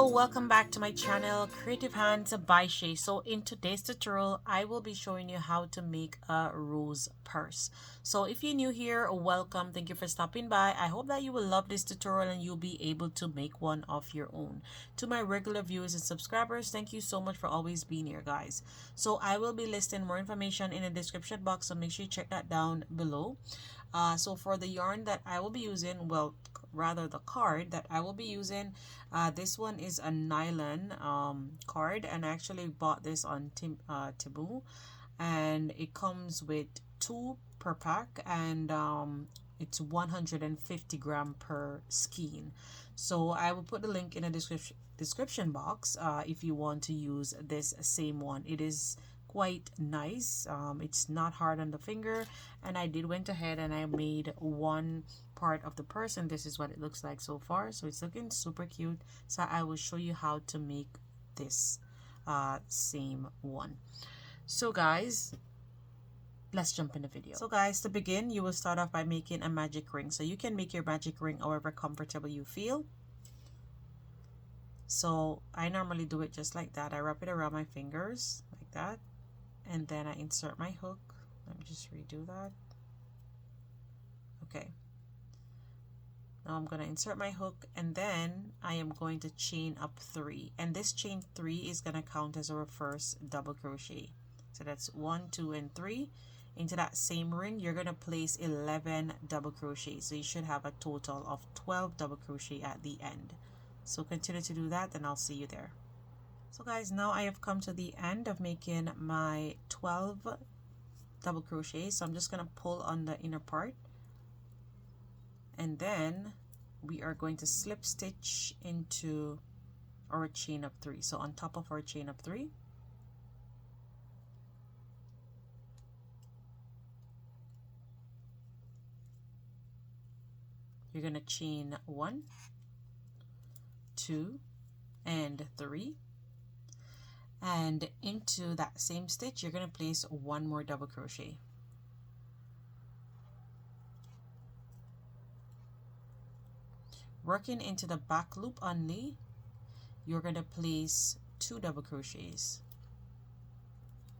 Hello, welcome back to my channel Creative Hands by Shay. So in today's tutorial I will be showing you how to make a rose purse. So if you're new here, welcome, thank you for stopping by. I hope that you will love this tutorial and you'll be able to make one of your own. To my regular viewers and subscribers, thank you so much for always being here, guys. So I will be listing more information in the description box, so make sure you check that down below. So for the yarn that I will be using, well, rather the card that I will be using, this one is a nylon card, and I actually bought this on Temu, and it comes with 2 per pack, and it's 150 gram per skein. So I will put the link in the description box if you want to use this same one. It is quite nice. It's not hard on the finger, and I went ahead and I made one part of the purse, and this is what it looks like so far. So it's looking super cute. So I will show you how to make this same one. So guys, let's jump in the video. So guys, to begin, you will start off by making a magic ring. So you can make your magic ring however comfortable you feel. So I normally do it just like that. I wrap it around my fingers like that, and then I insert my hook. Let me just redo that. Okay, now I'm going to insert my hook, and then I am going to chain up 3, and this chain 3 is going to count as our first double crochet. So that's 1, 2, and 3. Into that same ring you're going to place 11 double crochets, so you should have a total of 12 double crochet at the end. So continue to do that, and I'll see you there. So guys, now I have come to the end of making my 12 double crochets. So I'm just going to pull on the inner part, and then we are going to slip stitch into our chain of 3. So on top of our chain of 3, you're going to chain 1, 2, and 3. And into that same stitch you're going to place 1 more double crochet. Working into the back loop only, you're going to place 2 double crochets.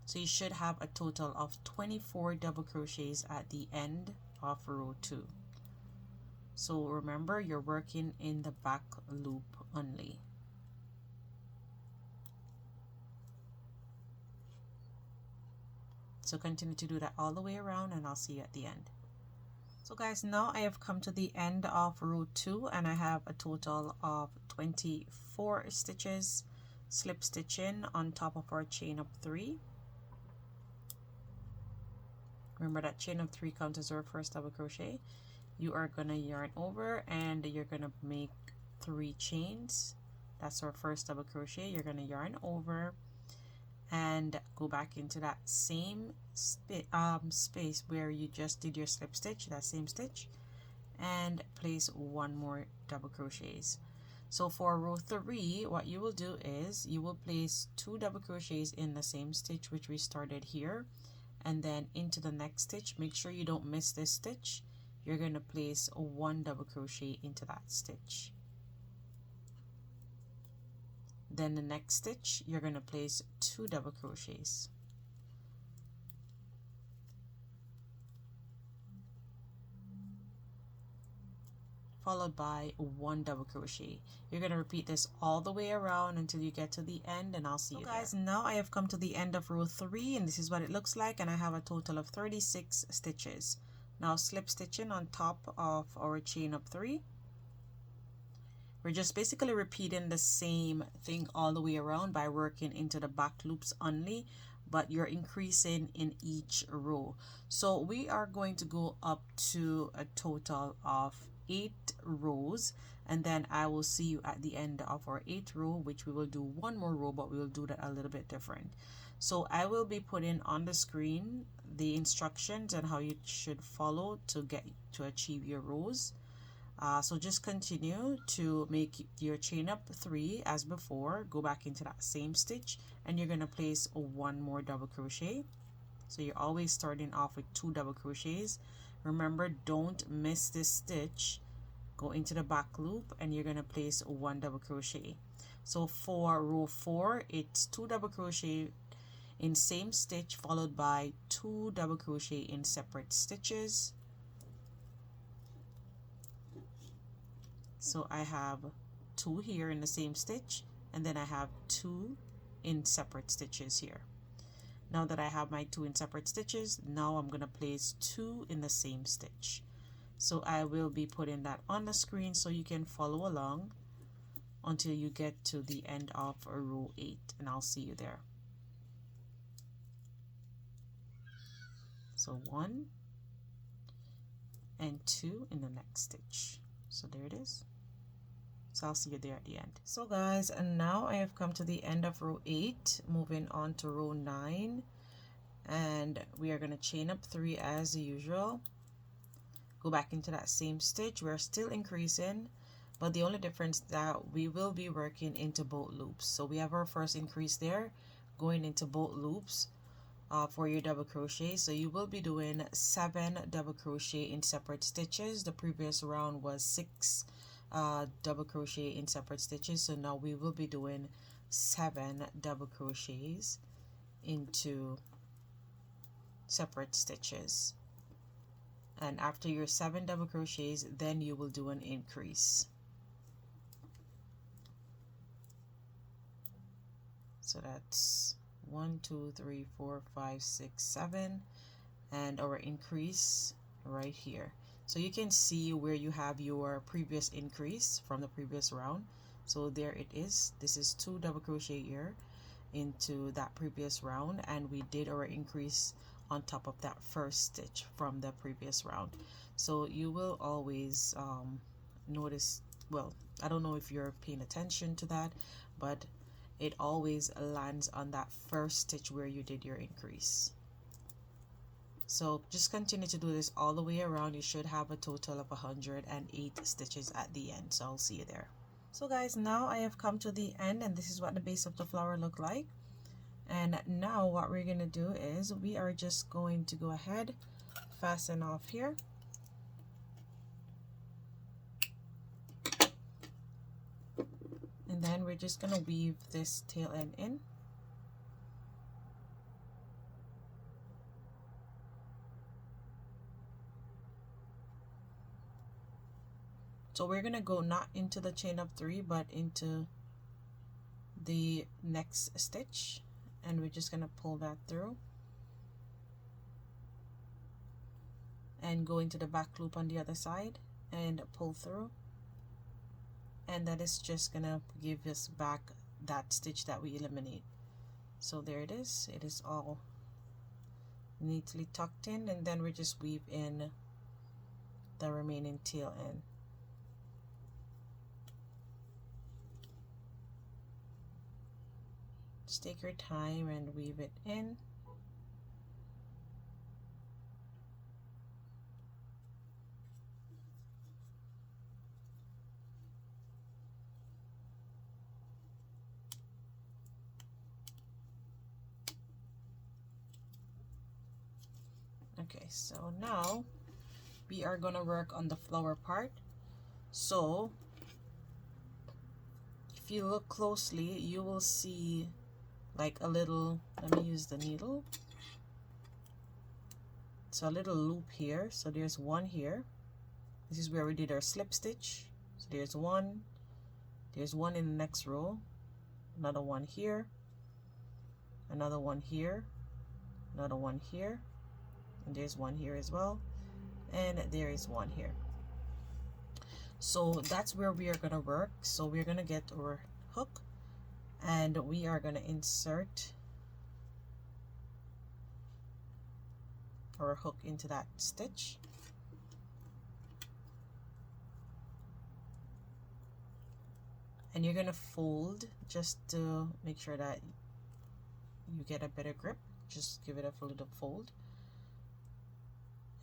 So you should have a total of 24 double crochets at the end of row 2. So remember, you're working in the back loop only. So continue to do that all the way around, and I'll see you at the end. So guys, now I have come to the end of row 2, and I have a total of 24 stitches. Slip stitch in on top of our chain of 3. Remember that chain of 3 counts as our first double crochet. You are going to yarn over, and you're going to make 3 chains. That's our first double crochet. You're going to yarn over and go back into that same space where you just did your slip stitch, that same stitch, and place 1 more double crochets. So for row 3, what you will do is you will place 2 double crochets in the same stitch which we started here, and then into the next stitch, make sure you don't miss this stitch, you're going to place 1 double crochet into that stitch. Then the next stitch you're going to place 2 double crochets. Followed by 1 double crochet. You're going to repeat this all the way around until you get to the end, and I'll see you guys. Now I have come to the end of row 3, and this is what it looks like, and I have a total of 36 stitches. Now slip stitching on top of our chain of 3. We're just basically repeating the same thing all the way around by working into the back loops only, but you're increasing in each row. So we are going to go up to a total of 8 rows, and then I will see you at the end of our 8th row, which we will do 1 more row, but we will do that a little bit different. So I will be putting on the screen the instructions and how you should follow to achieve your rows. So just continue to make your chain up 3 as before, go back into that same stitch, and you're going to place 1 more double crochet. So you're always starting off with 2 double crochets. Remember, don't miss this stitch. Go into the back loop, and you're going to place 1 double crochet. So for row 4, it's 2 double crochet in same stitch followed by 2 double crochet in separate stitches. So I have 2 here in the same stitch, and then I have 2 in separate stitches here. Now that I have my 2 in separate stitches, now I'm going to place 2 in the same stitch. So I will be putting that on the screen so you can follow along until you get to the end of row 8, and I'll see you there. So 1 and 2 in the next stitch. So there it is. So I'll see you there at the end. So guys, and now I have come to the end of row 8, moving on to row 9, and we are going to chain up 3 as usual. Go back into that same stitch. We're still increasing, but the only difference that we will be working into both loops. So we have our first increase there, going into both loops for your double crochet. So you will be doing 7 double crochet in separate stitches. The previous round was 6 double crochet in separate stitches, so now we will be doing 7 double crochets into separate stitches. And after your 7 double crochets, then you will do an increase. So that's 1 2 3 4 5 6 7, and our increase right here. So you can see where you have your previous increase from the previous round. So there it is. This is 2 double crochet here into that previous round, and we did our increase on top of that first stitch from the previous round. So you will always notice, well, I don't know if you're paying attention to that, but it always lands on that first stitch where you did your increase. So just continue to do this all the way around. You should have a total of 108 stitches at the end. So I'll see you there. So guys, now I have come to the end, and this is what the base of the flower look like. And now what we're going to do is we are just going to go ahead, fasten off here. And then we're just going to weave this tail end in. So we're going to go not into the chain of 3, but into the next stitch. And we're just going to pull that through and go into the back loop on the other side and pull through, and that is just gonna give us back that stitch that we eliminate. So there it is all neatly tucked in, and then we just weave in the remaining tail end. Just take your time and weave it in. Okay, so now we are gonna work on the flower part. So if you look closely, you will see like a little, let me use the needle. So a little loop here. So there's one here. This is where we did our slip stitch. So there's one in the next row, another one here, another one here, another one here, and there's one here as well, and there is one here. So that's where we are going to work. So we're going to get our hook, and we are going to insert our hook into that stitch. And you're going to fold just to make sure that you get a better grip. Just give it a little fold.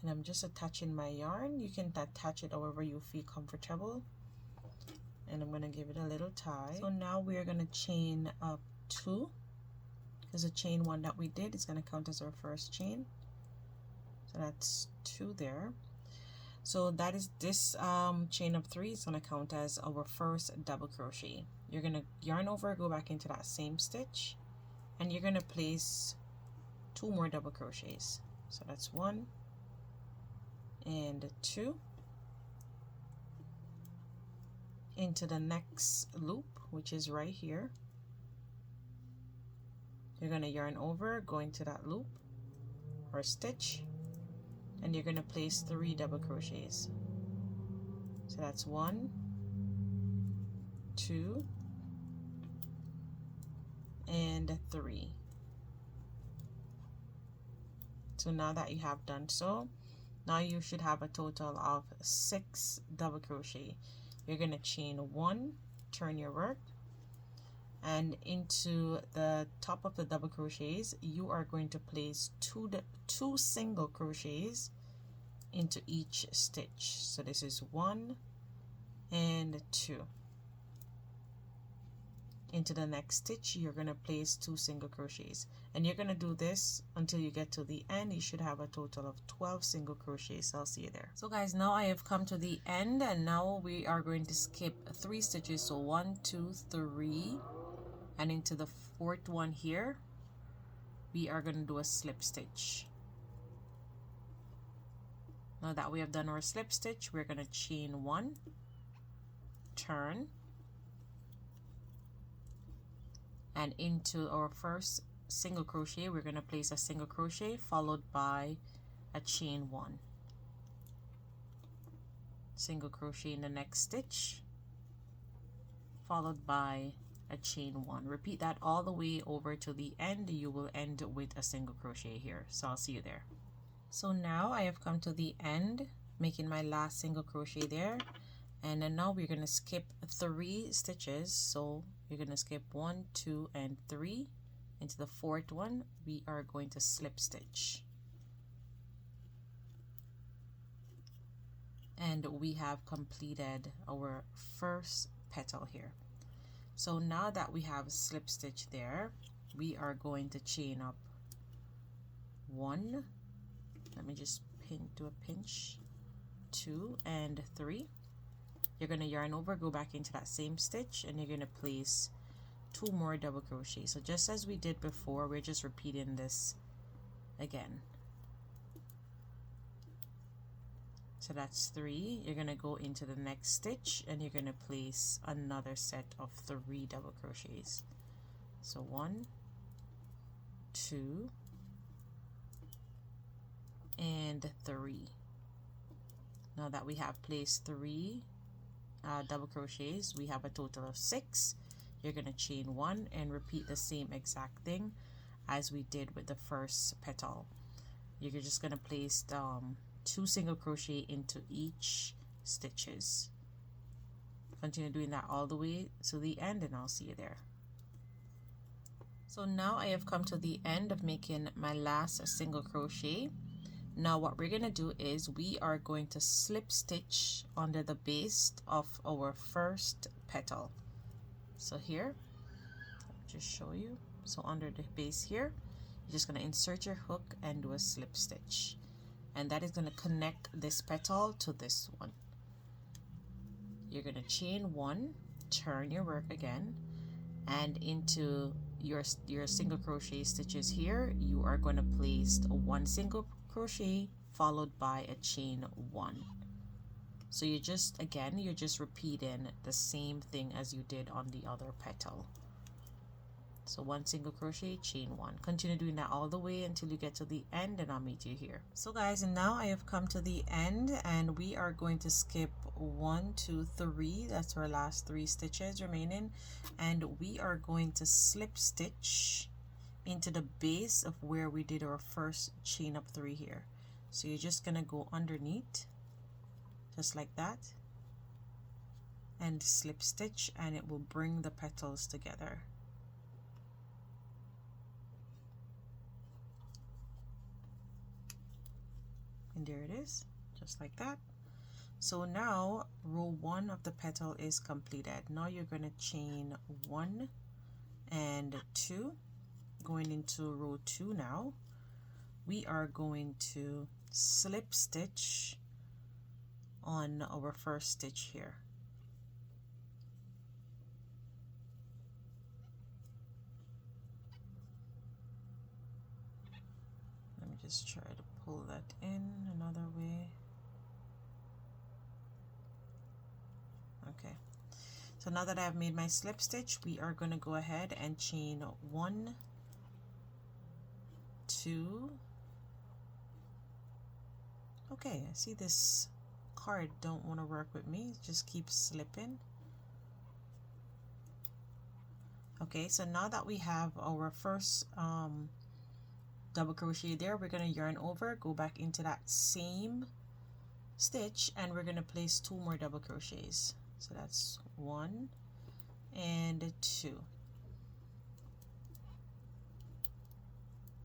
And I'm just attaching my yarn. You can attach it however you feel comfortable. And I'm going to give it a little tie. So now we are going to chain up 2, because the chain 1 that we did is going to count as our first chain. So that's 2 there. So that is this chain of 3 is going to count as our first double crochet. you're gonna yarn over, go back into that same stitch, and you're gonna place 2 more double crochets. So that's 1 and 2 into the next loop, which is right here. You're gonna yarn over, go into that loop or stitch, and you're gonna place 3 double crochets. So that's 1, 2, and 3. So now that you have done so, now you should have a total of 6 double crochet. You're gonna chain 1, turn your work, and into the top of the double crochets you are going to place two single crochets into each stitch. So this is 1 and 2. Into the next stitch you're going to place 2 single crochets, and you're going to do this until you get to the end. You should have a total of 12 single crochets. I'll see you there. So guys, now I have come to the end, and now we are going to skip 3 stitches. So 1, 2, 3, and into the 4th one here we are going to do a slip stitch. Now that we have done our slip stitch, we're going to chain 1, turn, and into our first single crochet we're going to place a single crochet followed by a chain 1, single crochet in the next stitch followed by a chain 1. Repeat that all the way over to the end. You will end with a single crochet here. So I'll see you there. So now I have come to the end, making my last single crochet there, and then now we're going to skip 3 stitches. So you're going to skip 1, 2, and 3. Into the 4th one we are going to slip stitch, and we have completed our first petal here. So now that we have slip stitch there, we are going to chain up 1, let me just do a pinch, 2 and 3. You're going to yarn over, go back into that same stitch, and you're going to place 2 more double crochets. So just as we did before, we're just repeating this again. So that's 3. You're going to go into the next stitch and you're going to place another set of 3 double crochets. So 1, 2, and 3. Now that we have placed 3 double crochets, we have a total of 6. You're going to chain 1 and repeat the same exact thing as we did with the first petal. You're just going to place 2 single crochet into each stitches. Continue doing that all the way to the end, and I'll see you there. So now I have come to the end of making my last single crochet. Now what we're going to do is we are going to slip stitch under the base of our first petal. So here, I'll just show you. So under the base here, you're just going to insert your hook and do a slip stitch, and that is going to connect this petal to this one. You're going to chain 1, turn your work again, and into your single crochet stitches here you are going to place 1 single crochet followed by a chain 1. So you're just repeating the same thing as you did on the other petal. So 1 single crochet, chain 1. Continue doing that all the way until you get to the end, and I'll meet you here. So guys, and now I have come to the end, and we are going to skip 1, 2, 3. That's our last 3 stitches remaining, and we are going to slip stitch into the base of where we did our first chain up 3 here. So you're just gonna go underneath just like that and slip stitch, and it will bring the petals together. And there it is, just like that. So now row 1 of the petal is completed. Now you're going to chain 1 and 2. Going into row 2 now, we are going to slip stitch on our first stitch here. me just try to pull that in another way. Okay, so now that I've made my slip stitch, we are going to go ahead and chain 1, 2. Okay, I see this card don't want to work with me, it just keeps slipping. Okay, so now that we have our first double crochet there, we're going to yarn over, go back into that same stitch, and we're going to place 2 more double crochets. So that's 1 and 2.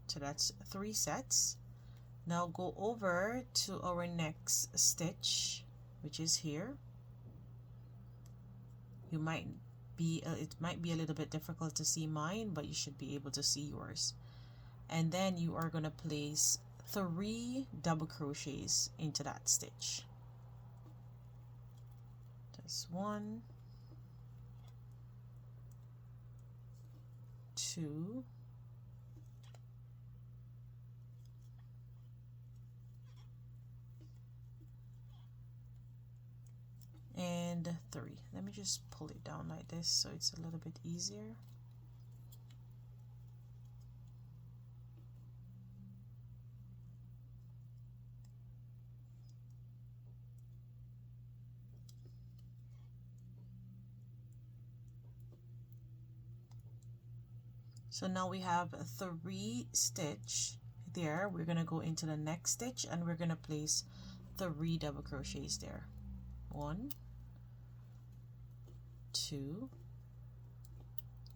So that's 3 sets. Now go over to our next stitch, which is here. You might be it might be a little bit difficult to see mine, but you should be able to see yours. And then you are going to place 3 double crochets into that stitch. That's 1, 2, and 3. Let me just pull it down like this so it's a little bit easier. So now we have 3 stitch there. We're going to go into the next stitch and we're going to place 3 double crochets there. 1, 2,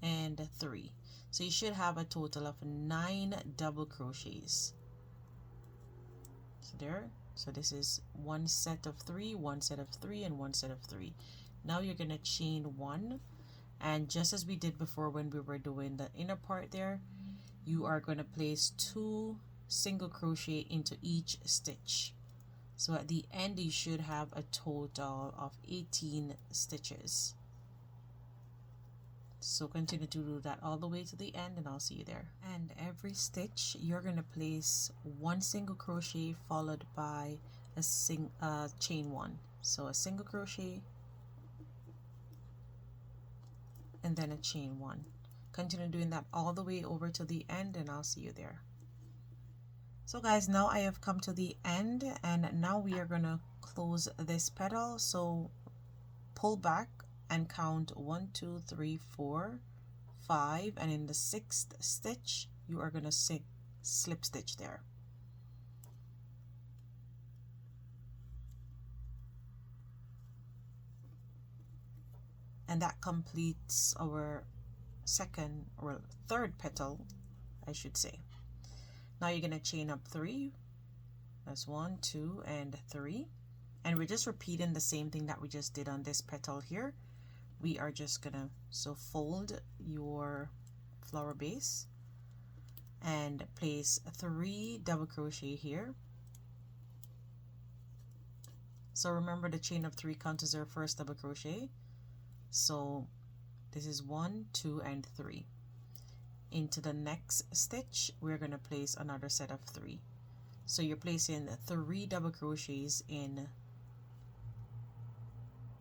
and 3. So you should have a total of 9 double crochets. So there. So this is 1 set of 3, 1 set of 3, and 1 set of 3. Now you're going to chain 1. And just as we did before when we were doing the inner part there, you are going to place 2 single crochet into each stitch. So at the end you should have a total of 18 stitches. So continue to do that all the way to the end and I'll see you there. And every stitch you're going to place 1 single crochet followed by a chain 1. So a single crochet and then a chain 1. Continue doing that all the way over to the end and I'll see you there. So guys, now I have come to the end and now we are going to close this petal. So pull back and count 1, 2, 3, 4, 5, and in the 6th stitch you are going to slip stitch there. And that completes our second or third petal, I should say. Now you're going to chain up 3. That's 1, 2, and 3. And we're just repeating the same thing that we just did on this petal here. We are just going to fold your flower base and place 3 double crochet here. So remember the chain of 3 counts as our first double crochet. So this is 1, 2, and 3. Into the next stitch we're going to place another set of 3. So you're placing 3 double crochets in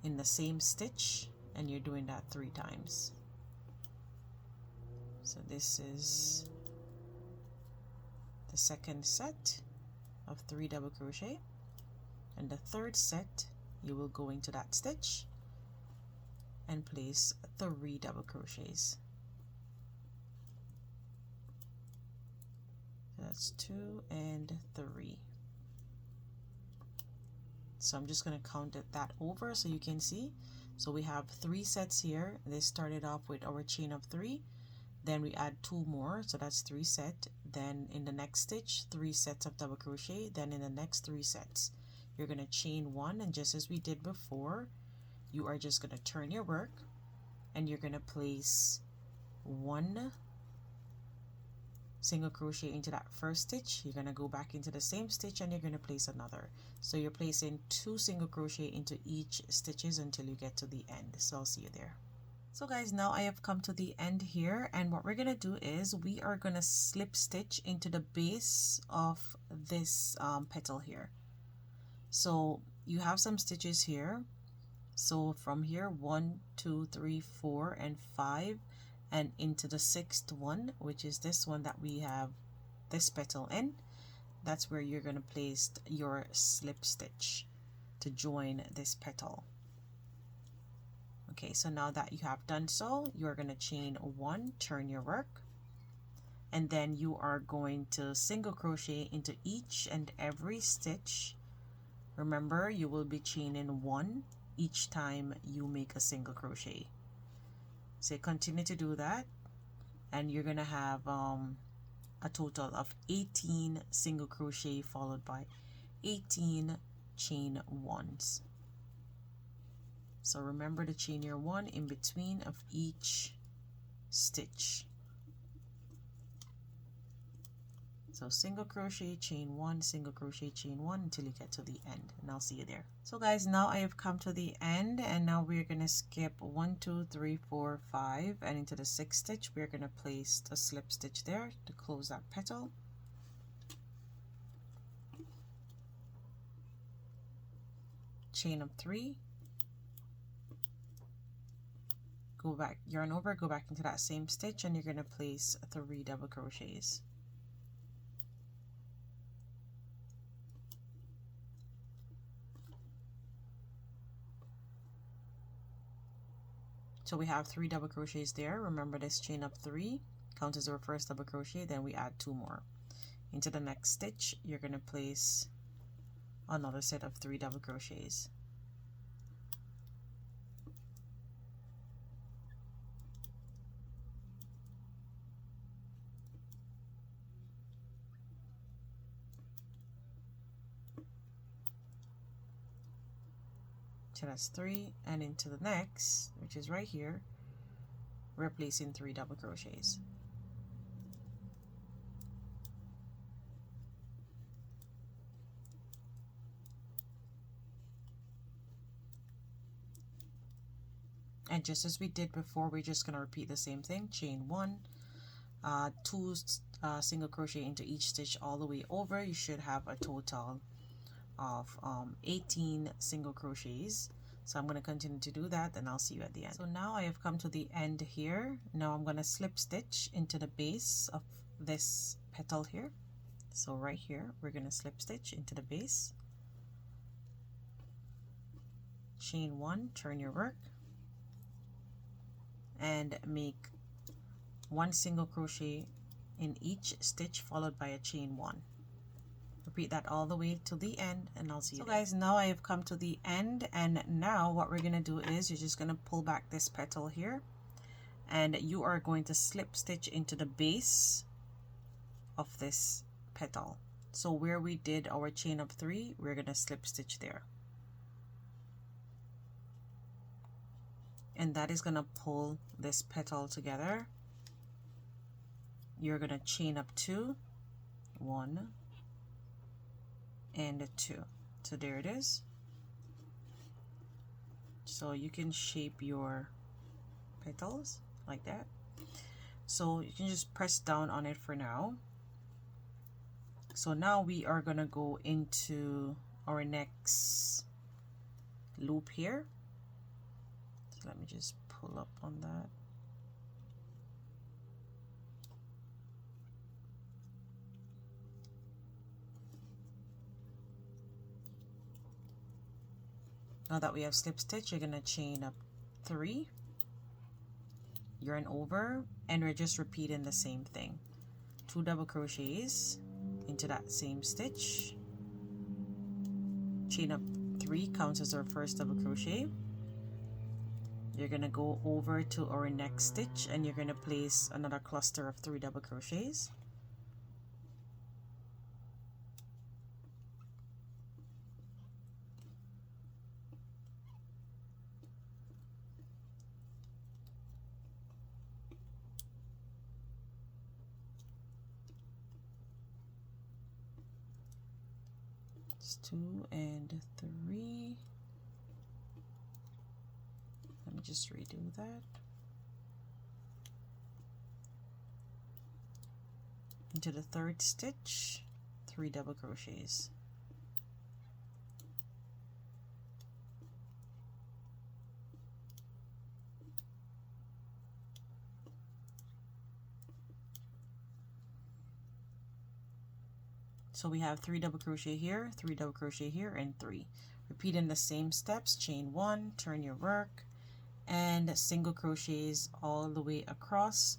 the same stitch and you're doing that 3 times. So this is the second set of 3 double crochet, and the third set you will go into that stitch and place 3 double crochets. That's 2 and 3. So I'm just going to count that over so you can see. So we have 3 sets here. This started off with our chain of 3, then we add 2 more, so that's 3 sets. Then in the next stitch 3 sets of double crochet. Then in the next 3 sets you're going to chain 1, and just as we did before, you are just going to turn your work and you're going to place 1 single crochet into that first stitch. You're going to go back into the same stitch and you're going to place another. So you're placing 2 single crochet into each stitches until you get to the end. So I'll see you there. So guys, now I have come to the end here, and what we're gonna do is we are gonna slip stitch into the base of this petal here. So you have some stitches here, so from here 1 2 3 4 and 5 and into the 6th one, which is this one that we have this petal in, that's where you're going to place your slip stitch to join this petal. Okay, so now that you have done so, you're going to chain 1, turn your work, and then you are going to single crochet into each and every stitch. Remember, you will be chaining 1 each time you make a single crochet. So continue to do that, and you're gonna have a total of 18 single crochet followed by 18 chain ones. So remember to chain your 1 in between of each stitch. So single crochet, chain 1, single crochet, chain 1 until you get to the end, and I'll see you there. So guys, now I have come to the end, and now we're gonna skip 1 2 3 4 5 and into the 6th stitch we're gonna place a slip stitch there to close that petal. Chain up 3, go back, yarn over, go back into that same stitch, and you're gonna place 3 double crochets. So we have 3 double crochets there. Remember, this chain up 3 counts as our first double crochet, then we add 2 more. Into the next stitch you're going to place another set of 3 double crochets. So that's 3, and into the next, which is right here, we're placing 3 double crochets. And just as we did before, we're just going to repeat the same thing. Chain 1, 2 single crochet into each stitch all the way over. You should have a total of 18 single crochets. So I'm going to continue to do that, and I'll see you at the end. So now I have come to the end here. Now I'm going to slip stitch into the base of this petal here. So right here we're going to slip stitch into the base, chain 1, turn your work, and make 1 single crochet in each stitch followed by a chain 1. Repeat that all the way to the end, and I'll see you. So guys, now I have come to the end, and now what we're gonna do is you're just gonna pull back this petal here, and you are going to slip stitch into the base of this petal. So where we did our chain of 3, we're gonna slip stitch there, and that is gonna pull this petal together. You're gonna chain up 2, 1 and 2. So there it is. So you can shape your petals like that. So you can just press down on it for now. So now we are gonna go into our next loop here. So let me just pull up on that. Now that we have slip stitch, you're gonna chain up 3, yarn over, and we're just repeating the same thing. 2 double crochets into that same stitch, chain up 3 counts as our first double crochet. You're gonna go over to our next stitch, and you're gonna place another cluster of 3 double crochets. It's 2 and 3. Let me just redo that. into the third stitch, 3 double crochets. So we have 3 double crochet here, 3 double crochet here, and 3. Repeating the same steps, chain 1, turn your work, and single crochets all the way across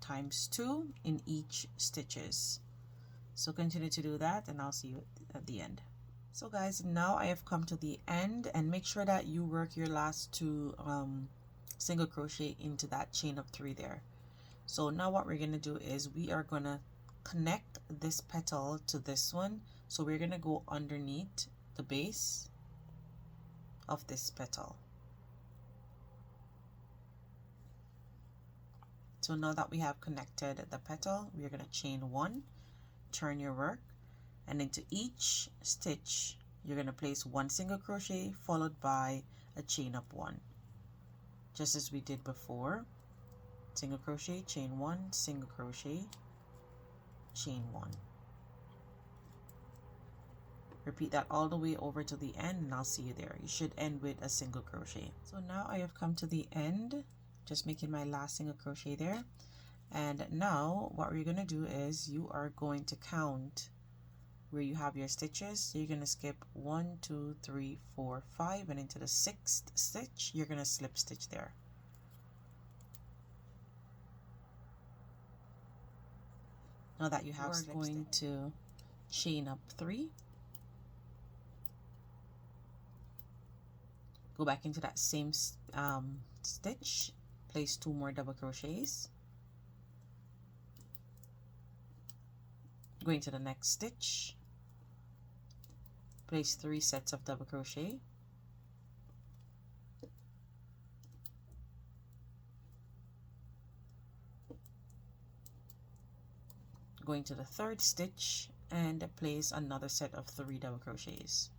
times 2 in each stitches. So continue to do that, and I'll see you at the end. So guys, now I have come to the end, and make sure that you work your last 2 single crochet into that chain of 3 there. So now what we're going to do is we are going to connect this petal to this one. So we're going to go underneath the base of this petal. So now that we have connected the petal, we're going to chain 1, turn your work, and into each stitch you're going to place 1 single crochet followed by a chain up 1, just as we did before. Single crochet, chain 1, single crochet, chain 1. Repeat that all the way over to the end, and I'll see you there. You should end with a single crochet. So now I have come to the end, just making my last single crochet there. And now what we're going to do is you are going to count where you have your stitches. So you're going to skip 1, 2, 3, 4, 5, and into the 6th stitch you're going to slip stitch there. Now that you have, we're going to chain up 3, go back into that same stitch, place 2 more double crochets, going to the next stitch, place 3 sets of double crochet, going to the 3rd stitch and place another set of 3 double crochets.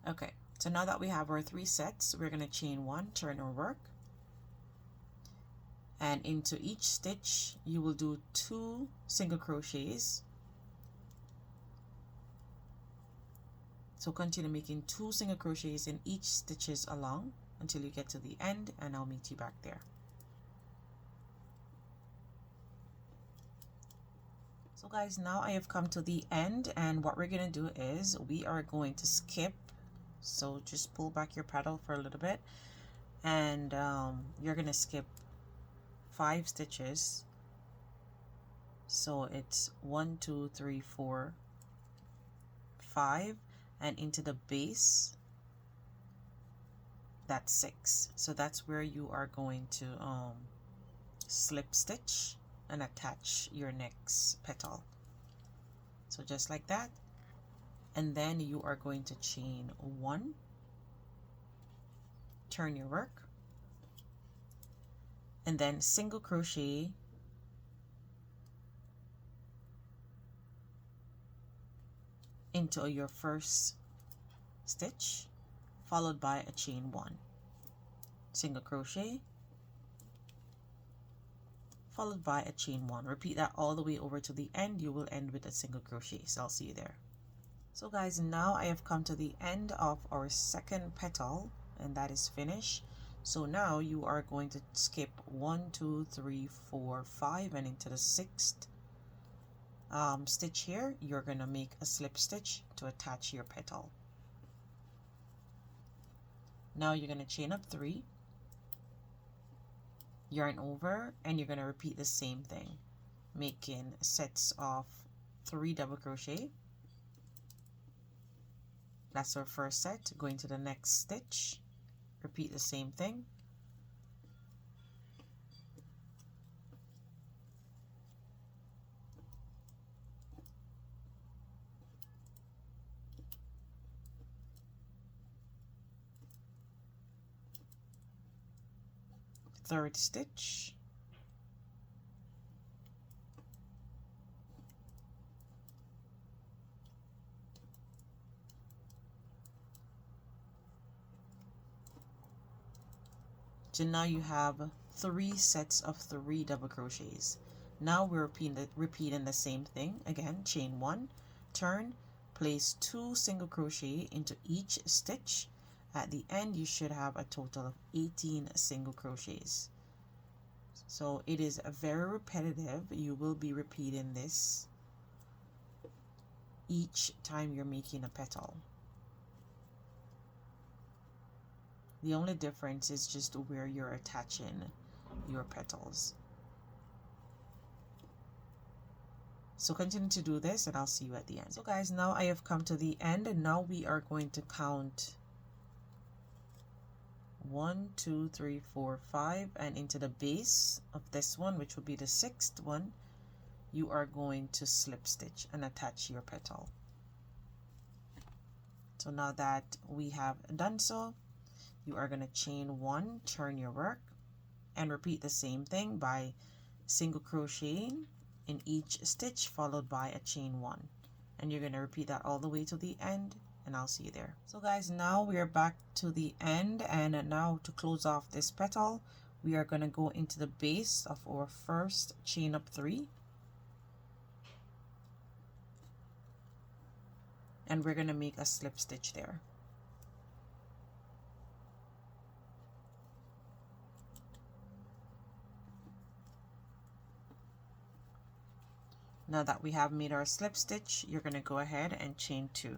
Okay, so now that we have our 3 sets, we're going to chain 1, turn our work, and into each stitch you will do 2 single crochets. So continue making 2 single crochets in each stitches along until you get to the end, and I'll meet you back there. So guys, now I have come to the end, and what we're going to do is we are going to skip. So just pull back your petal for a little bit, and you're going to skip 5 stitches. So it's 1, 2, 3, 4, 5, and into the base, that's 6. So that's where you are going to slip stitch and attach your next petal. So just like that, and then you are going to chain 1, turn your work, and then single crochet into your first stitch, followed by a chain 1, single crochet, followed by a chain 1. Repeat that all the way over to the end. You will end with a single crochet. So I'll see you there. So guys, now I have come to the end of our 2nd petal, and that is finished. So now you are going to skip 1, 2, 3, 4, 5, and into the 6th stitch here you're going to make a slip stitch to attach your petal. Now you're going to chain up 3, yarn over, and you're going to repeat the same thing, making sets of 3 double crochet. That's our first set. Going to the next stitch, repeat the same thing. Third stitch, So now you have 3 sets of 3 double crochets. Now we're repeating the same thing again. Chain 1, turn, place 2 single crochet into each stitch. At the end you should have a total of 18 single crochets. So it is very repetitive. You will be repeating this each time you're making a petal. The only difference is just where you're attaching your petals. So continue to do this and I'll see you at the end. So guys, now I have come to the end and now we are going to count 1, 2, 3, 4, 5, and into the base of this one, which will be the 6th one, you are going to slip stitch and attach your petal. So now that we have done so, you are going to chain 1, turn your work, and repeat the same thing by single crocheting in each stitch followed by a chain 1. And you're going to repeat that all the way to the end, and I'll see you there. So guys, now we are back to the end, and now to close off this petal, we are going to go into the base of our first chain up 3. And we're going to make a slip stitch there. Now that we have made our slip stitch, you're going to go ahead and chain 2.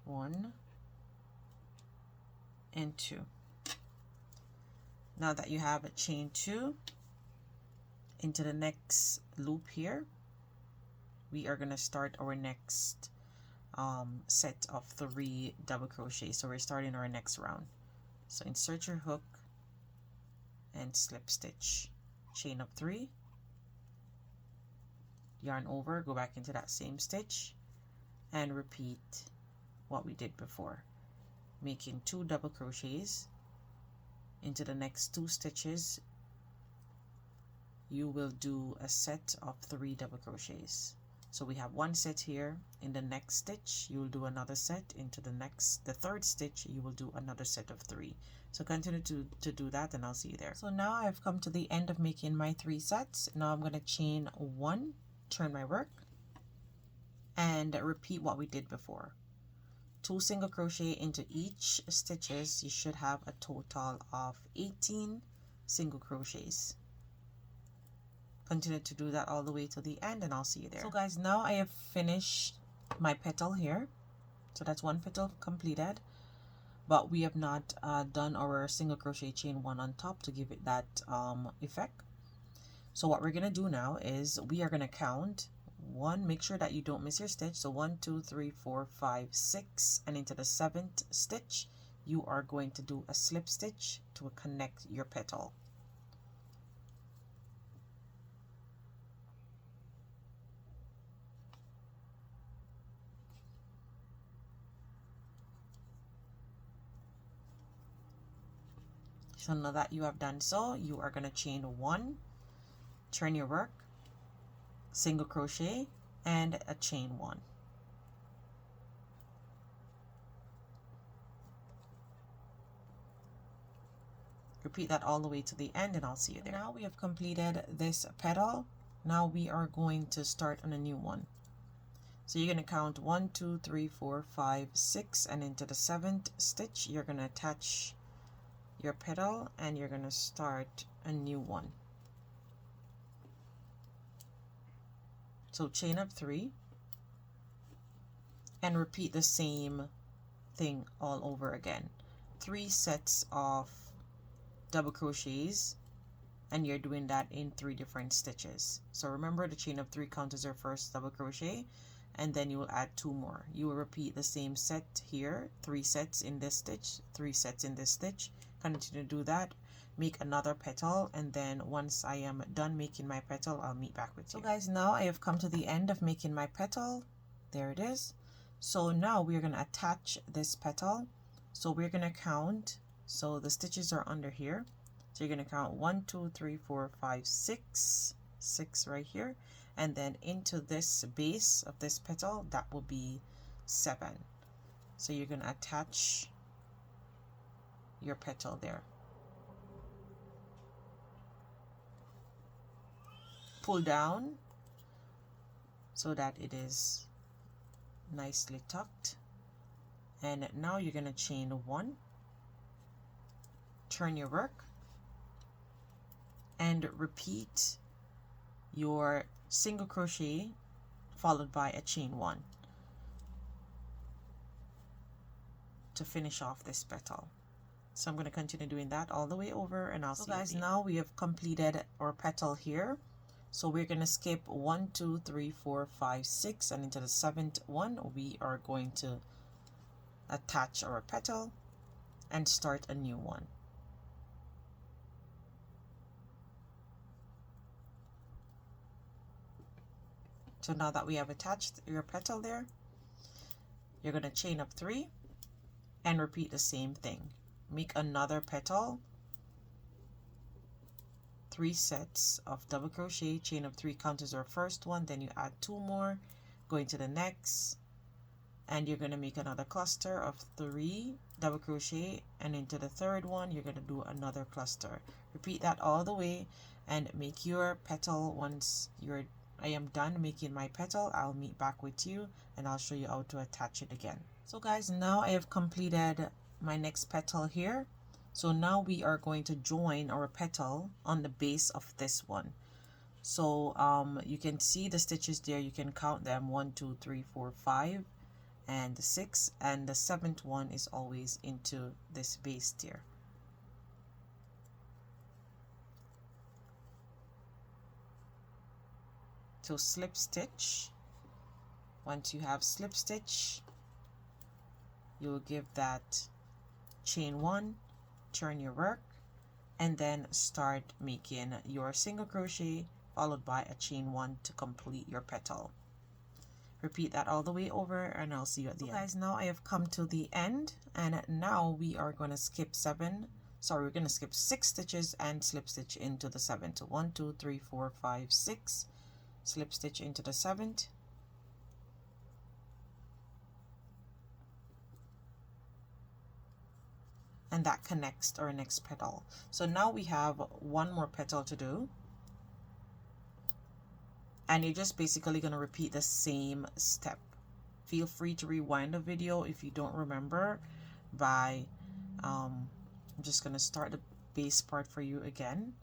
1 and 2. Now that you have a chain 2 into the next loop here, we are going to start our next set of 3 double crochet. So we're starting our next round. So insert your hook and slip stitch, chain up 3, yarn over, go back into that same stitch and repeat what we did before, making 2 double crochets. Into the next 2 stitches you will do a set of 3 double crochets. So we have 1 set here. In the next stitch you will do another set. Into the 3rd stitch you will do another set of 3. So continue to do that and I'll see you there. So now I've come to the end of making my 3 sets. Now I'm going to chain 1, turn my work, and repeat what we did before. 2 single crochet into each stitches. You should have a total of 18 single crochets. Continue to do that all the way to the end and I'll see you there. So guys, now I have finished my petal here. So that's 1 petal completed, but we have not done our single crochet chain 1 on top to give it that effect. So what we're going to do now is we are going to count 1, make sure that you don't miss your stitch. So 1, 2, 3, 4, 5, 6, and into the 7th stitch you are going to do a slip stitch to connect your petal. So now that you have done so, you are going to chain 1, turn your work, single crochet, and a chain 1. Repeat that all the way to the end and I'll see you there. Now we have completed this petal. Now we are going to start on a new one. So you're going to count 1, 2, 3, 4, 5, 6, and into the 7th stitch you're going to attach your petal and you're going to start a new one. So chain up 3 and repeat the same thing all over again. 3 sets of double crochets, and you're doing that in 3 different stitches. So remember, the chain of 3 counts as your first double crochet, and then you will add 2 more. You will repeat the same set here, 3 sets in this stitch, 3 sets in this stitch. Continue to do that. Make another petal, and then once I am done making my petal, I'll meet back with you. So guys, now I have come to the end of making my petal. There it is. So now we're going to attach this petal. So we're going to count. So the stitches are under here. So you're going to count 1, 2, 3, 4, 5, 6, 6 right here, and then into this base of this petal, that will be 7. So you're going to attach your petal there. Pull down so that it is nicely tucked, and now you're going to chain 1, turn your work, and repeat your single crochet followed by a chain 1 to finish off this petal. So I'm going to continue doing that all the way over, and I'll see you guys. Now we have completed our petal here. So we're going to skip 1, 2, 3, 4, 5, 6, and into the 7th one we are going to attach our petal and start a new one. So now that we have attached your petal there, you're going to chain up 3 and repeat the same thing. Make another petal, 3 sets of double crochet, chain up 3, count as our first one, then you add 2 more, go into the next, and you're going to make another cluster of 3 double crochet, and into the 3rd one you're going to do another cluster. Repeat that all the way and make your petal. Once I am done making my petal, I'll meet back with you and I'll show you how to attach it again. So guys, now I have completed my next petal here. So now we are going to join our petal on the base of this one. So you can see the stitches there, you can count them, 1, 2, 3, 4, 5, and the 6, and the 7th one is always into this base there. So slip stitch. Once you have slip stitch, you will give that chain 1, turn your work, and then start making your single crochet followed by a chain 1 to complete your petal. Repeat that all the way over and I'll see you at the end. Guys, now I have come to the end, and now we are going to skip we're going to skip 6 stitches and slip stitch into the 7th. 1, 2, 3, 4, 5, 6, slip stitch into the 7th, and that connects to our next petal. So now we have 1 more petal to do, and you're just basically going to repeat the same step. Feel free to rewind the video if you don't remember by I'm just going to start the base part for you again.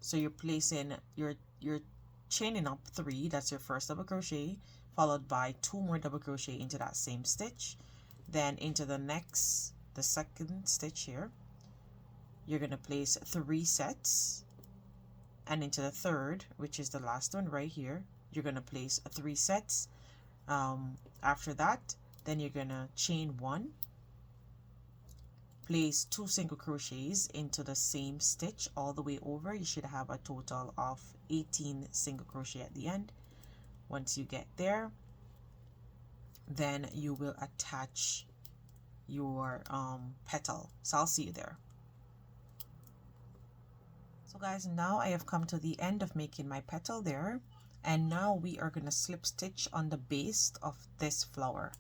So you're placing you're chaining up 3, that's your first double crochet, followed by 2 more double crochet into that same stitch, then into the 2nd stitch here you're going to place 3 sets, and into the 3rd, which is the last one right here, you're going to place 3 sets. After that, then you're going to chain 1, place 2 single crochets into the same stitch all the way over. You should have a total of 18 single crochet at the end. Once you get there, then you will attach your petal. So I'll see you there. So guys, now I have come to the end of making my petal there, and now we are going to slip stitch on the base of this flower.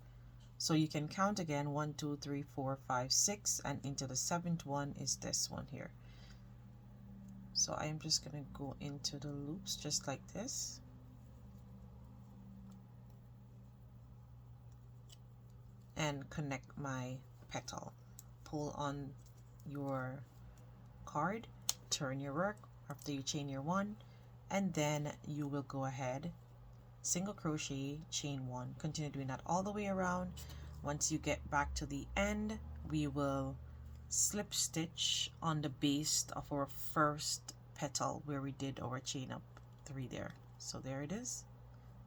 So you can count again, 1, 2, 3, 4, 5, 6, and into the 7th one is this one here. So I am just going to go into the loops just like this. And connect my petal. Pull on your card, turn your work after you chain your 1, and then you will go ahead, single crochet, chain 1, continue doing that all the way around. Once you get back to the end, we will slip stitch on the base of our first petal where we did our chain up 3 there. So there it is,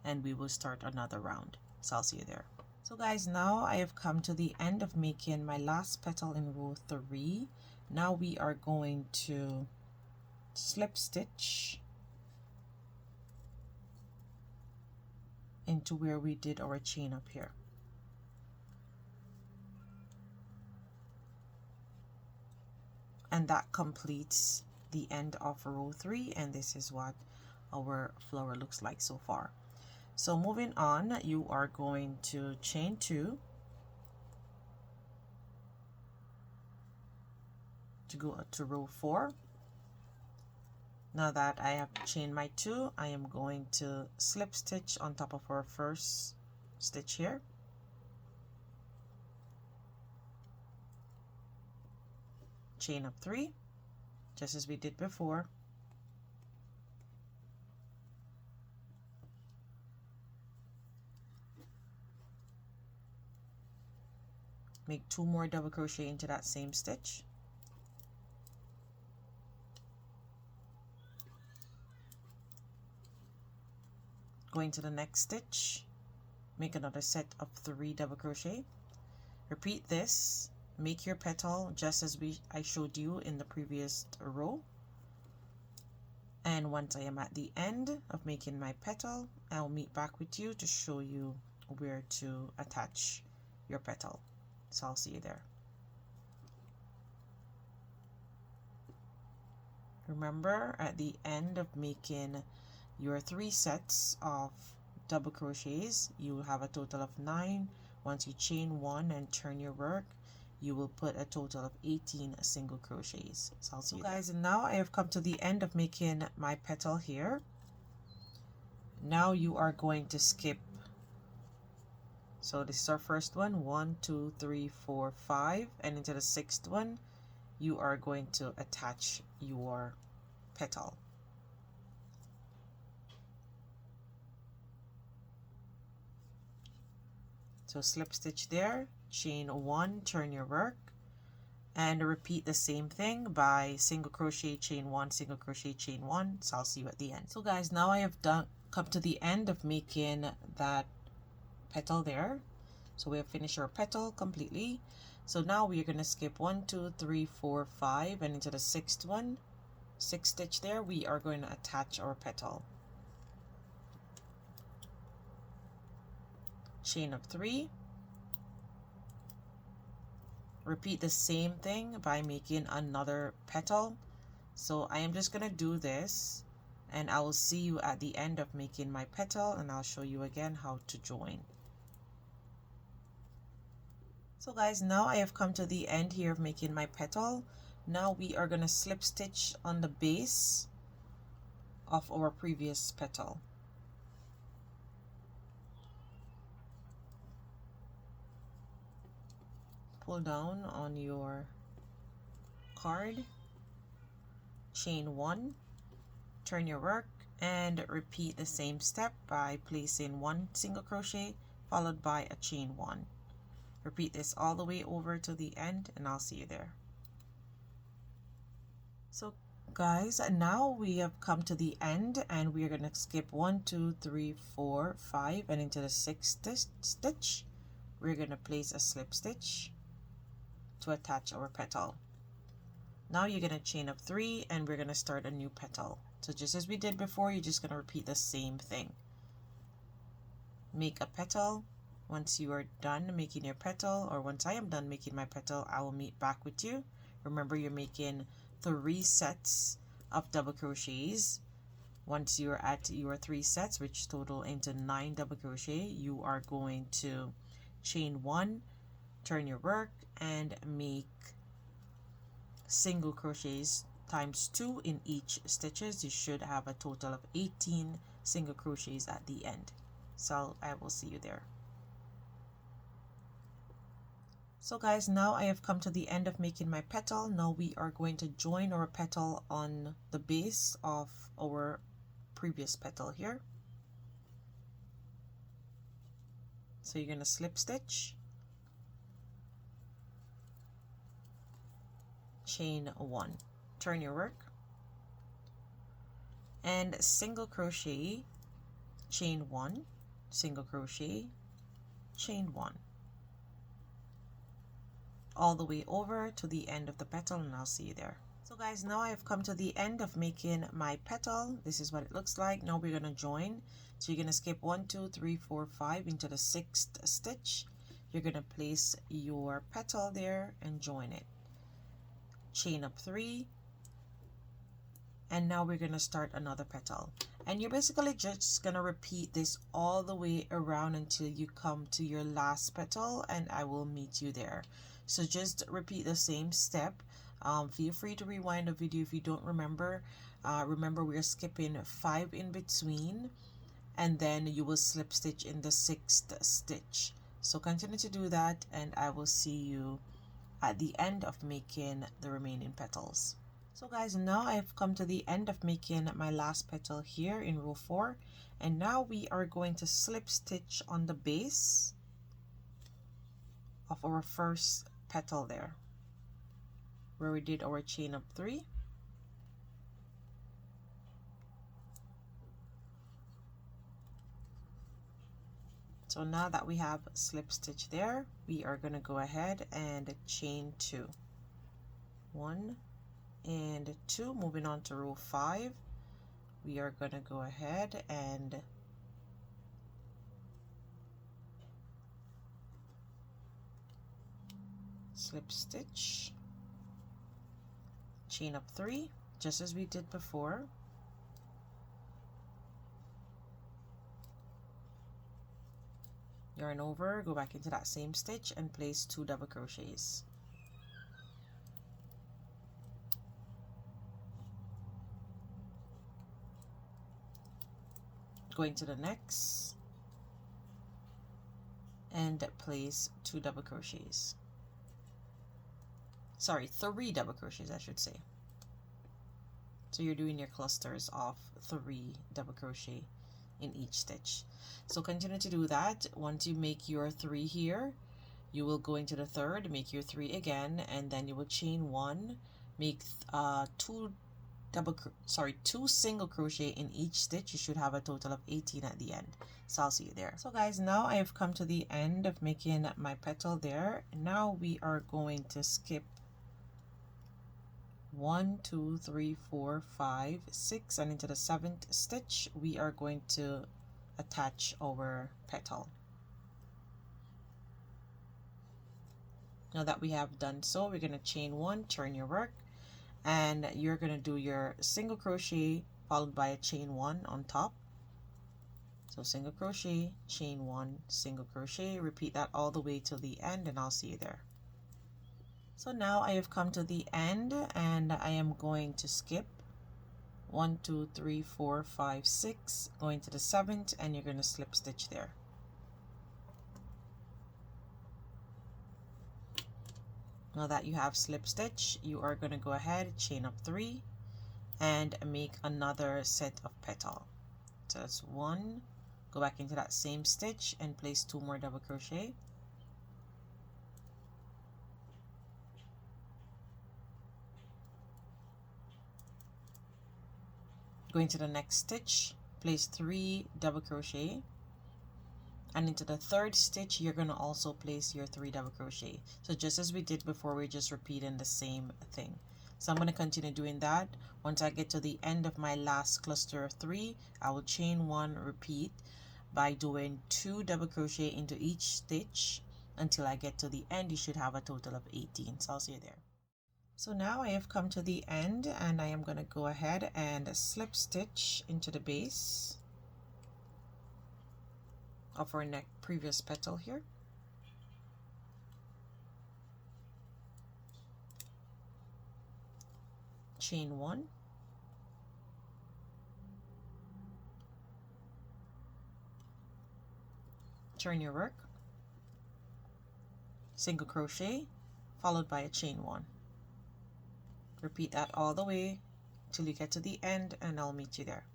and we will start another round. So I'll see you there. So guys, now I have come to the end of making my last petal in row 3. Now we are going to slip stitch into where we did our chain up here. And that completes the end of row 3, and this is what our flower looks like so far. So moving on, you are going to chain 2, to go to row 4. Now that I have chained my 2, I am going to slip stitch on top of our first stitch here. Chain up 3, just as we did before. Make 2 more double crochet into that same stitch. Going to the next stitch, make another set of 3 double crochet. Repeat this, make your petal just as I showed you in the previous row. And once I am at the end of making my petal, I'll meet back with you to show you where to attach your petal. So I'll see you there. Remember, at the end of making your 3 sets of double crochets, you will have a total of 9. Once you chain 1 and turn your work, you will put a total of 18 single crochets. So I'll see you guys. And now I have come to the end of making my petal here. Now you are going to skip. So this is our first one, 1, 2, 3, 4, 5, and into the 6th one, you are going to attach your petal. So slip stitch there, chain 1, turn your work, and repeat the same thing by single crochet, chain 1, single crochet, chain 1. So I'll see you at the end. So guys, now I have come to the end of making that petal there. So we have finished our petal completely. So now we are going to skip 1, 2, 3, 4, 5, and into the 6th one, 6 stitch there, we are going to attach our petal. Chain up 3. Repeat the same thing by making another petal. So I am just going to do this, and I will see you at the end of making my petal, and I'll show you again how to join. So guys, now I have come to the end here of making my petal. Now we are going to slip stitch on the base of our previous petal. Pull down on your card, chain 1, turn your work, and repeat the same step by placing 1 single crochet followed by a chain 1. Repeat this all the way over to the end, and I'll see you there. So guys, now we have come to the end, and we are going to skip 1, 2, 3, 4, 5, and into the 6th stitch we're going to place a slip stitch to attach our petal. Now you're going to chain up 3, and we're going to start a new petal. So just as we did before, you're just going to repeat the same thing. Make a petal. Once you are done making your petal, or once I am done making my petal, I will meet back with you. Remember, you're making 3 sets of double crochets. Once you're at your 3 sets, which total into 9 double crochet, you are going to chain 1, turn your work, and make single crochets times 2 in each stitches. You should have a total of 18 single crochets at the end. So I will see you there. So guys, now I have come to the end of making my petal. Now we are going to join our petal on the base of our previous petal here. So you're going to slip stitch, chain 1, turn your work, and single crochet, chain 1, single crochet, chain 1. All the way over to the end of the petal, and I'll see you there. So guys, now I have come to the end of making my petal. This is what it looks like. Now we're going to join. So you're going to skip 1, 2, 3, 4, 5 into the 6th stitch. You're going to place your petal there and join it. Chain up 3, and now we're going to start another petal. And you're basically just going to repeat this all the way around until you come to your last petal, and I will meet you there. So just repeat the same step Feel free to rewind the video if you don't remember. Remember, we're skipping 5 in between, and then you will slip stitch in the 6th stitch. So continue to do that, and I will see you at the end of making the remaining petals. So guys, now I've come to the end of making my last petal here in row 4, and now we are going to slip stitch on the base of our first petal there, where we did our chain of 3. So now that we have slip stitch there, we are going to go ahead and chain 2. 1 and 2. Moving on to row 5, we are going to go ahead and slip stitch, chain up 3, just as we did before. Yarn over, go back into that same stitch and place 2 double crochets. Going to the next and place 2 double crochets. Sorry, 3 double crochets I should say. So you're doing your clusters of 3 double crochet in each stitch. So continue to do that. Once you make your 3 here, you will go into the 3rd, make your 3 again, and then you will chain 1, make 2 single crochet in each stitch. You should have a total of 18 at the end. So I'll see you there. So guys, now I have come to the end of making my petal there. Now we are going to skip 1, 2, 3, 4, 5, 6, and into the 7th stitch we are going to attach our petal. Now that we have done so, we're going to chain 1, turn your work, and you're going to do your single crochet followed by a chain 1 on top. So single crochet, chain 1, single crochet, repeat that all the way till the end, and I'll see you there. So now I have come to the end, and I am going to skip 1, 2, 3, 4, 5, 6, going to the 7th, and you're going to slip stitch there. Now that you have slip stitch, you are going to go ahead, chain up 3, and make another set of petal. So that's 1, go back into that same stitch and place 2 more double crochet. Going to the next stitch, place 3 double crochet, and into the 3rd stitch you're going to also place your 3 double crochet. So just as we did before, we're just repeating the same thing. So I'm going to continue doing that. Once I get to the end of my last cluster of 3, I will chain 1, repeat by doing 2 double crochet into each stitch until I get to the end. You should have a total of 18. So I'll see you there. So now I have come to the end, and I am going to go ahead and slip stitch into the base of our previous petal here. Chain 1, turn your work, single crochet followed by a chain 1. Repeat that all the way till you get to the end, and I'll meet you there.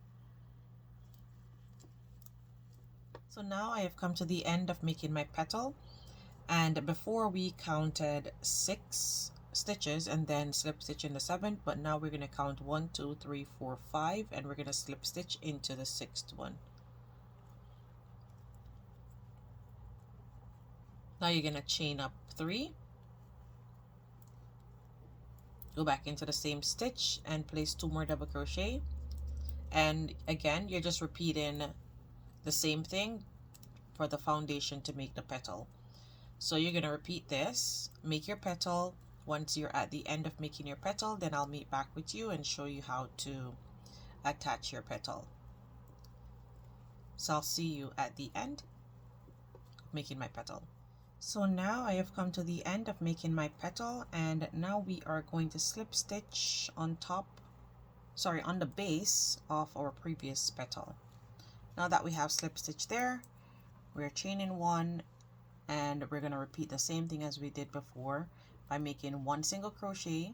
So now I have come to the end of making my petal, and before we counted 6 stitches and then slip stitch in the 7th, but now we're going to count 1, 2, 3, 4, 5, and we're going to slip stitch into the 6th one. Now you're going to chain up 3, go back into the same stitch and place 2 more double crochet, and again you're just repeating the same thing for the foundation to make the petal. So you're going to repeat this, make your petal. Once you're at the end of making your petal, then I'll meet back with you and show you how to attach your petal. So I'll see you at the end of making my petal. So now I have come to the end of making my petal, and now we are going to slip stitch on top, sorry, on the base of our previous petal. Now that we have slip stitch there, we're chaining one, and we're going to repeat the same thing as we did before by making one single crochet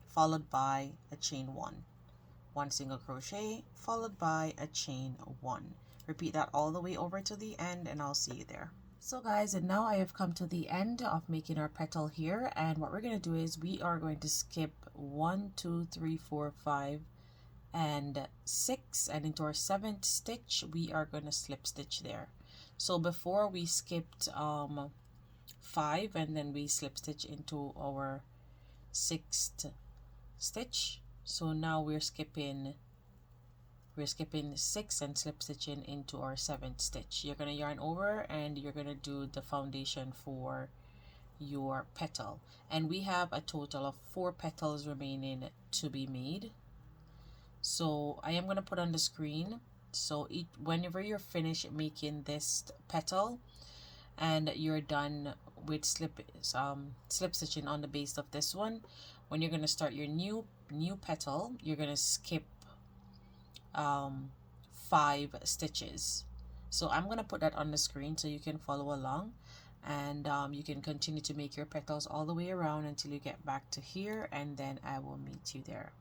followed by a chain one single crochet followed by a chain one. Repeat that all the way over to the end, and I'll see you there. So guys, and now I have come to the end of making our petal here, and what we're going to do is we are going to skip 1 2 3 4 5 and 6, and into our 7th stitch we are going to slip stitch there. So before we skipped 5 and then we slip stitch into our 6th stitch. So now we're skipping 6 and slip stitching into our 7th stitch. You're going to yarn over and you're going to do the foundation for your petal, and we have a total of 4 petals remaining to be made. So I am going to put on the screen, so whenever you're finished making this petal and you're done with slip stitching on the base of this one, when you're going to start your new petal, you're going to skip 5 stitches. So I'm going to put that on the screen so you can follow along, and you can continue to make your petals all the way around until you get back to here, and then I will meet you there.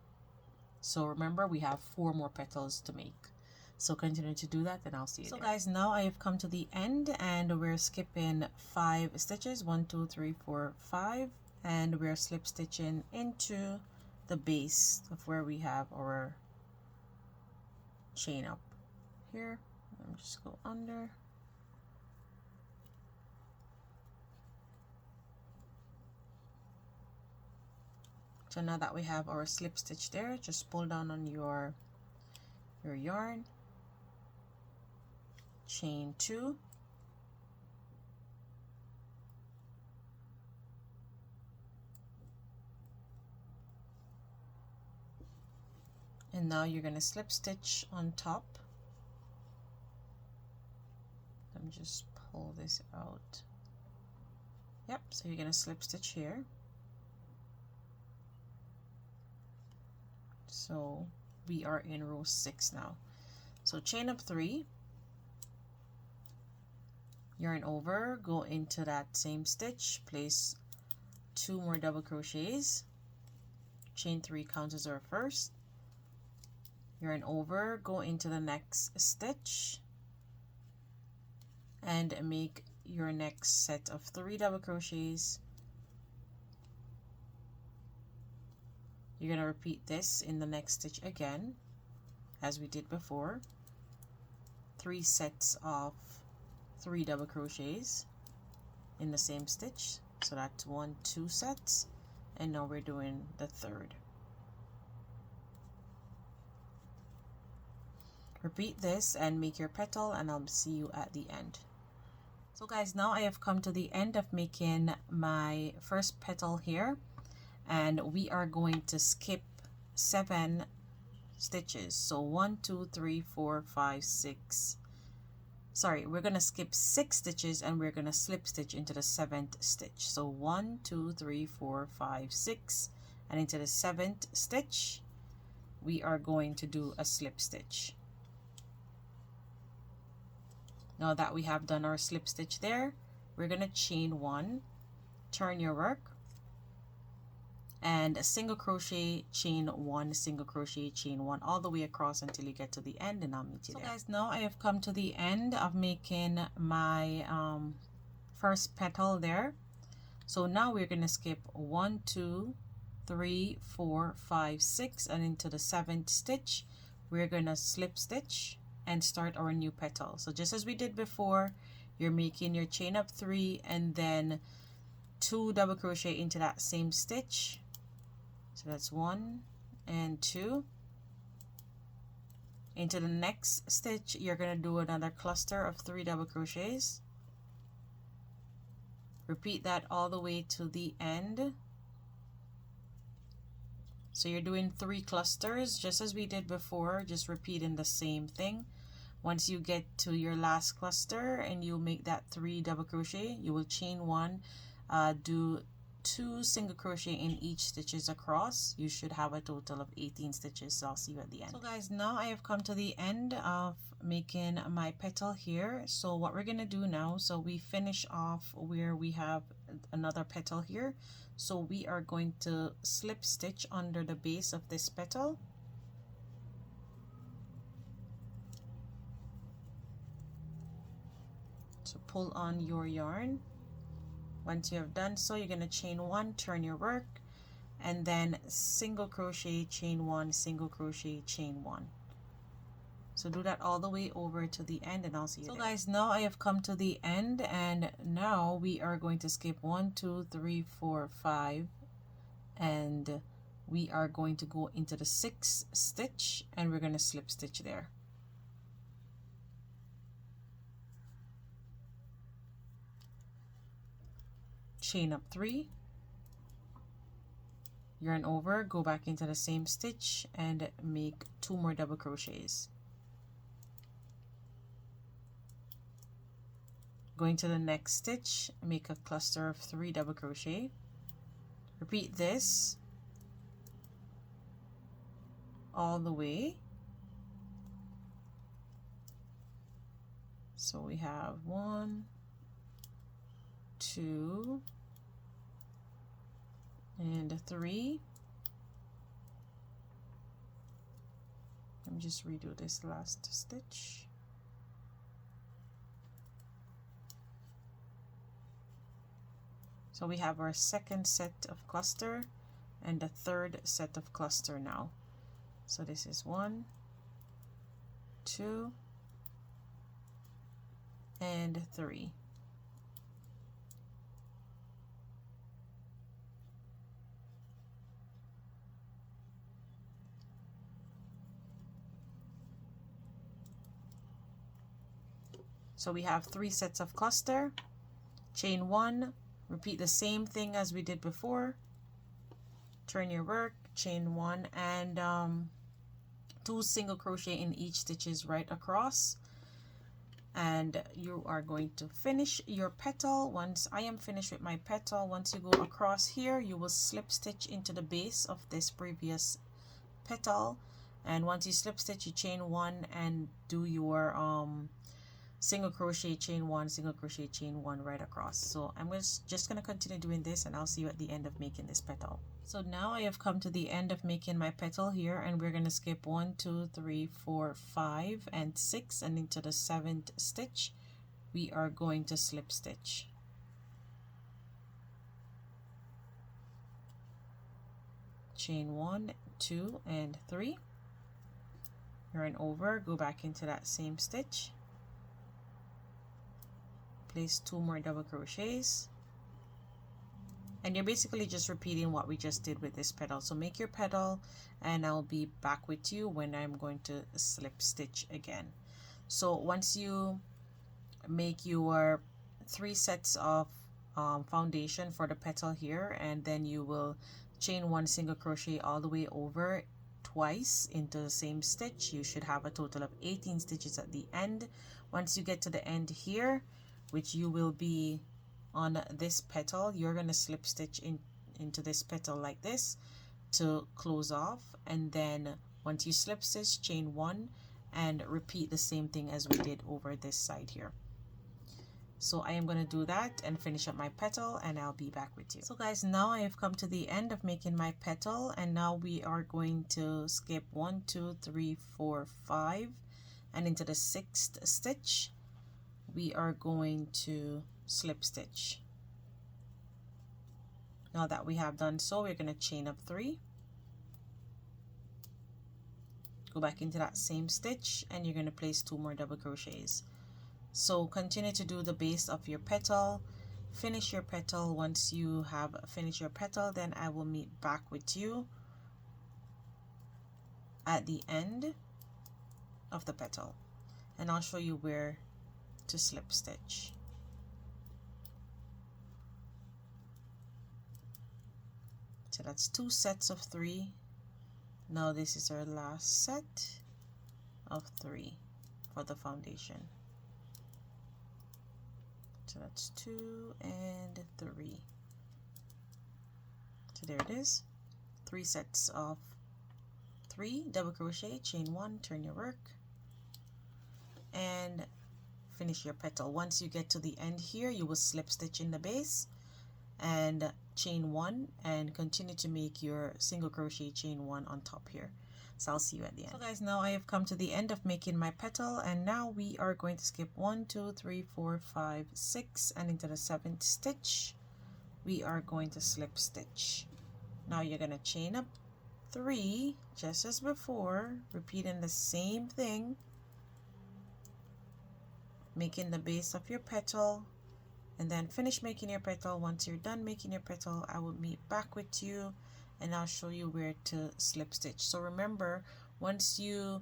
So remember, we have 4 more petals to make, so continue to do that and I'll see you there. So guys, now I have come to the end and we're skipping 5 stitches, 1 2 3 4 5, and we're slip stitching into the base of where we have our chain up here. Let me just go under. So now that we have our slip stitch there, just pull down on your yarn, chain 2, and now you're going to slip stitch on top. Let me just pull this out. Yep, so you're going to slip stitch here. So we are in row 6 now. So chain up 3, yarn over, go into that same stitch, place 2 more double crochets, chain 3 counts as our first, yarn over, go into the next stitch and make your next set of 3 double crochets. You're going to repeat this in the next stitch again as we did before. 3 sets of 3 double crochets in the same stitch, so that's 1 2 sets, and now we're doing the 3rd. Repeat this and make your petal, and I'll see you at the end. So guys, now I have come to the end of making my first petal here, and we are going to skip 7 stitches. So 1 2 3 4 5 6, sorry, we're going to skip 6 stitches and we're going to slip stitch into the 7th stitch. So 1 2 3 4 5 6, and into the 7th stitch we are going to do a slip stitch. Now that we have done our slip stitch there, we're going to chain 1, turn your work, and a single crochet, chain 1, single crochet, chain 1, all the way across until you get to the end, and I'll meet you there. So guys, now I have come to the end of making my first petal there. So now we're going to skip 1 2 3 4 5 6, and into the 7th stitch we're going to slip stitch and start our new petal. So just as we did before, you're making your chain up 3 and then 2 double crochet into that same stitch. So that's 1 and 2. Into the next stitch you're going to do another cluster of 3 double crochets. Repeat that all the way to the end. So you're doing 3 clusters just as we did before, just repeating the same thing. Once you get to your last cluster and you make that 3 double crochet, you will chain 1, do 2 single crochet in each stitches across. You should have a total of 18 stitches. So I'll see you at the end. So guys, now I have come to the end of making my petal here. So what we're gonna do now, so we finish off where we have another petal here. So we are going to slip stitch under the base of this petal. So pull on your yarn. Once you have done so, you're going to chain 1, turn your work, and then single crochet, chain 1, single crochet, chain 1. So do that all the way over to the end, and I'll see you there. So guys, now I have come to the end, and now we are going to skip 1, 2, 3, 4, 5, and we are going to go into the 6th stitch, and we're going to slip stitch there. Chain up 3, yarn over, go back into the same stitch and make 2 more double crochets. Going to the next stitch, make a cluster of 3 double crochet. Repeat this all the way. So we have 1, 2, and 3. Let me just redo this last stitch. So we have our 2nd set of cluster and the 3rd set of cluster now. So this is 1, 2, and 3. So we have 3 sets of cluster, chain 1, repeat the same thing as we did before, turn your work, chain 1, and 2 single crochet in each stitches right across, and you are going to finish your petal. Once I am finished with my petal, once you go across here, you will slip stitch into the base of this previous petal, and once you slip stitch, you chain 1 and do your single crochet, chain 1, single crochet, chain 1 right across. So I'm just going to continue doing this, and I'll see you at the end of making this petal. So now I have come to the end of making my petal here, and we're going to skip 1, 2, 3, 4, 5, and 6, and into the 7th stitch we are going to slip stitch. Chain 1, 2, and 3, yarn over, go back into that same stitch, place 2 more double crochets, and you're basically just repeating what we just did with this petal. So make your petal, and I'll be back with you when I'm going to slip stitch again. So once you make your 3 sets of foundation for the petal here, and then you will chain 1 single crochet all the way over twice into the same stitch. You should have a total of 18 stitches at the end. Once you get to the end here, which you will be on this petal, you're going to slip stitch into this petal like this to close off, and then once you slip stitch, chain 1 and repeat the same thing as we did over this side here. So I am going to do that and finish up my petal, and I'll be back with you. So guys, now I have come to the end of making my petal, and now we are going to skip 1, 2, 3, 4, 5, and into the 6th stitch we are going to slip stitch. Now that we have done so, we're going to chain up 3, go back into that same stitch, and you're going to place 2 more double crochets. So continue to do the base of your petal, finish your petal. Once you have finished your petal, then I will meet back with you at the end of the petal, and I'll show you where to slip stitch. So that's 2 sets of 3. Now this is our last set of 3. for the foundation. So that's 2 and 3. So there it is. 3 sets of 3 double crochet, chain 1, turn your work, and finish your petal. Once you get to the end here, you will slip stitch in the base and chain 1 and continue to make your single crochet, chain 1 on top here. So I'll see you at the end. So guys, now I have come to the end of making my petal, and now we are going to skip 1, 2, 3, 4, 5, 6, and into the 7th stitch we are going to slip stitch. Now you're going to chain up 3 just as before, repeating the same thing, making the base of your petal, and then finish making your petal. Once you're done making your petal, I will meet back with you and I'll show you where to slip stitch. So remember, once you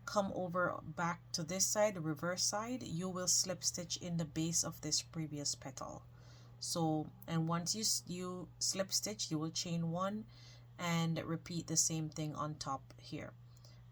come over back to this side, the reverse side, you will slip stitch in the base of this previous petal. So, and once you slip stitch, you will chain 1 and repeat the same thing on top here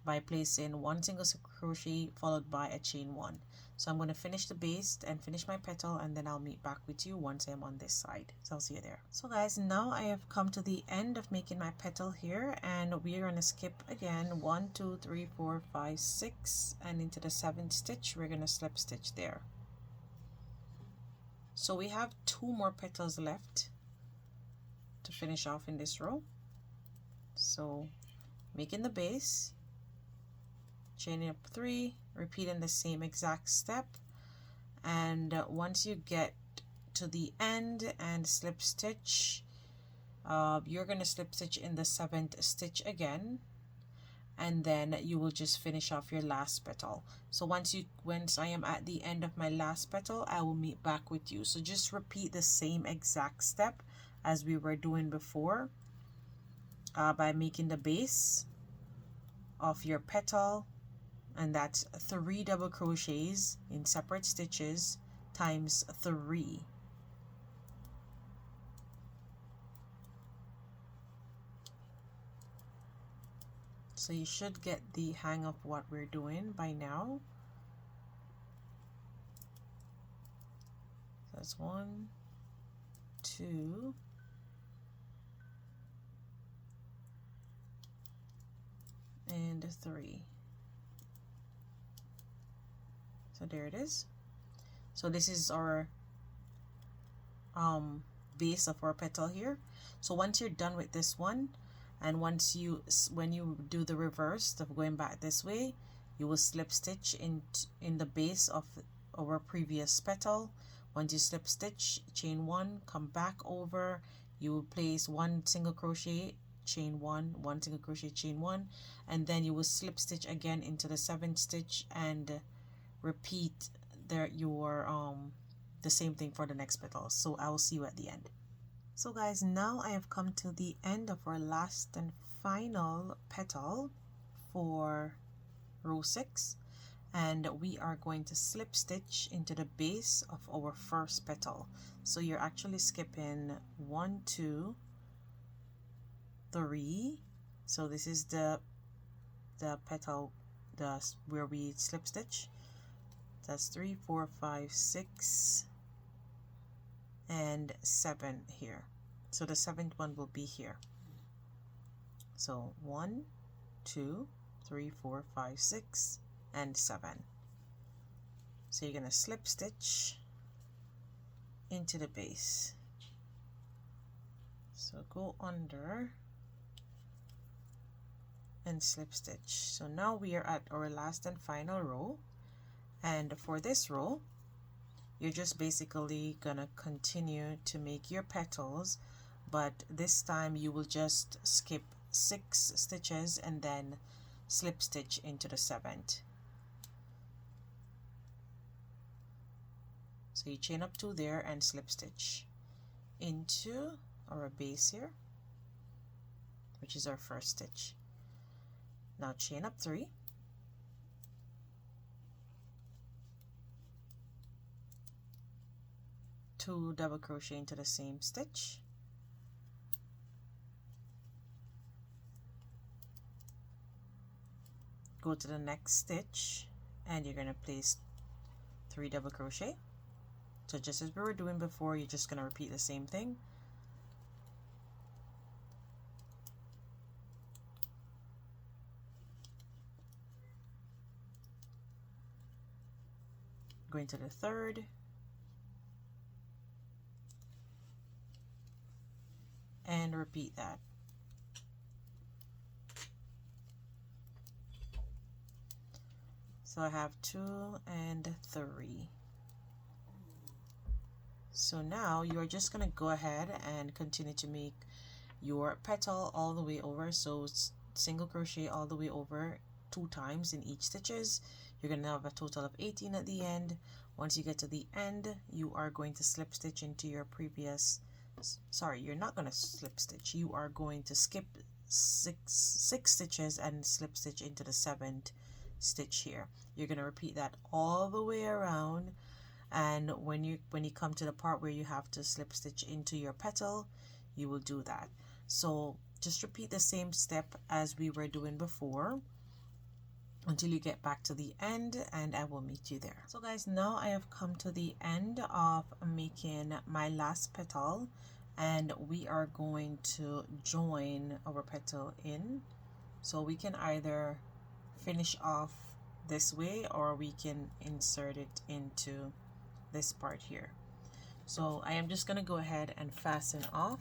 by placing 1 single crochet followed by a chain 1. So I'm going to finish the base and finish my petal, and then I'll meet back with you once I'm on this side. So I'll see you there. So guys, now I have come to the end of making my petal here, and we're going to skip again 1, 2, 3, 4, 5, 6, and into the 7th stitch we're going to slip stitch there. So we have 2 more petals left to finish off in this row. So making the base, chaining up 3, repeating the same exact step, and once you get to the end and slip stitch, you're going to slip stitch in the 7th stitch again, and then you will just finish off your last petal. So once I am at the end of my last petal, I will meet back with you. So just repeat the same exact step as we were doing before, by making the base of your petal, and that's 3 double crochets in separate stitches times 3. So you should get the hang of what we're doing by now. That's 1, 2, and 3. So there it is. So this is our base of our petal here. So once you're done with this one, and when you do the reverse of going back this way, you will slip stitch in the base of our previous petal. Once you slip stitch, chain 1, come back over, you will place 1 single crochet, chain 1, 1 single crochet, chain 1, and then you will slip stitch again into the 7th stitch and repeat the same thing for the next petal. So I will see you at the end. So guys, now I have come to the end of our last and final petal for row 6, and we are going to slip stitch into the base of our first petal. So you're actually skipping 1, 2, 3. So this is the petal where we slip stitch. That's 3, 4, 5, 6, and 7 here. So the 7th one will be here. So 1, 2, 3, 4, 5, 6, and 7. So you're going to slip stitch into the base. So go under and slip stitch. So now we are at our last and final row. And for this row, you're just basically gonna continue to make your petals, but this time you will just skip 6 stitches and then slip stitch into the 7th. So you chain up 2 there and slip stitch into our base here, which is our first stitch. Now chain up 3, two double crochet into the same stitch, go to the next stitch and you're going to place 3 double crochet. So just as we were doing before, you're just going to repeat the same thing. Going to the third, and repeat that. So I have 2 and 3. So now you are just going to go ahead and continue to make your petal all the way over. So single crochet all the way over 2 times in each stitches. You're going to have a total of 18 at the end. Once you get to the end, you are going to slip stitch into your previous, sorry, you're not going to slip stitch. You are going to skip six stitches and slip stitch into the 7th stitch here. You're going to repeat that all the way around, and when you come to the part where you have to slip stitch into your petal, you will do that. So just repeat the same step as we were doing before until you get back to the end, and I will meet you there. So guys, now I have come to the end of making my last petal, and we are going to join our petal in. So we can either finish off this way or we can insert it into this part here. So I am just going to go ahead and fasten off.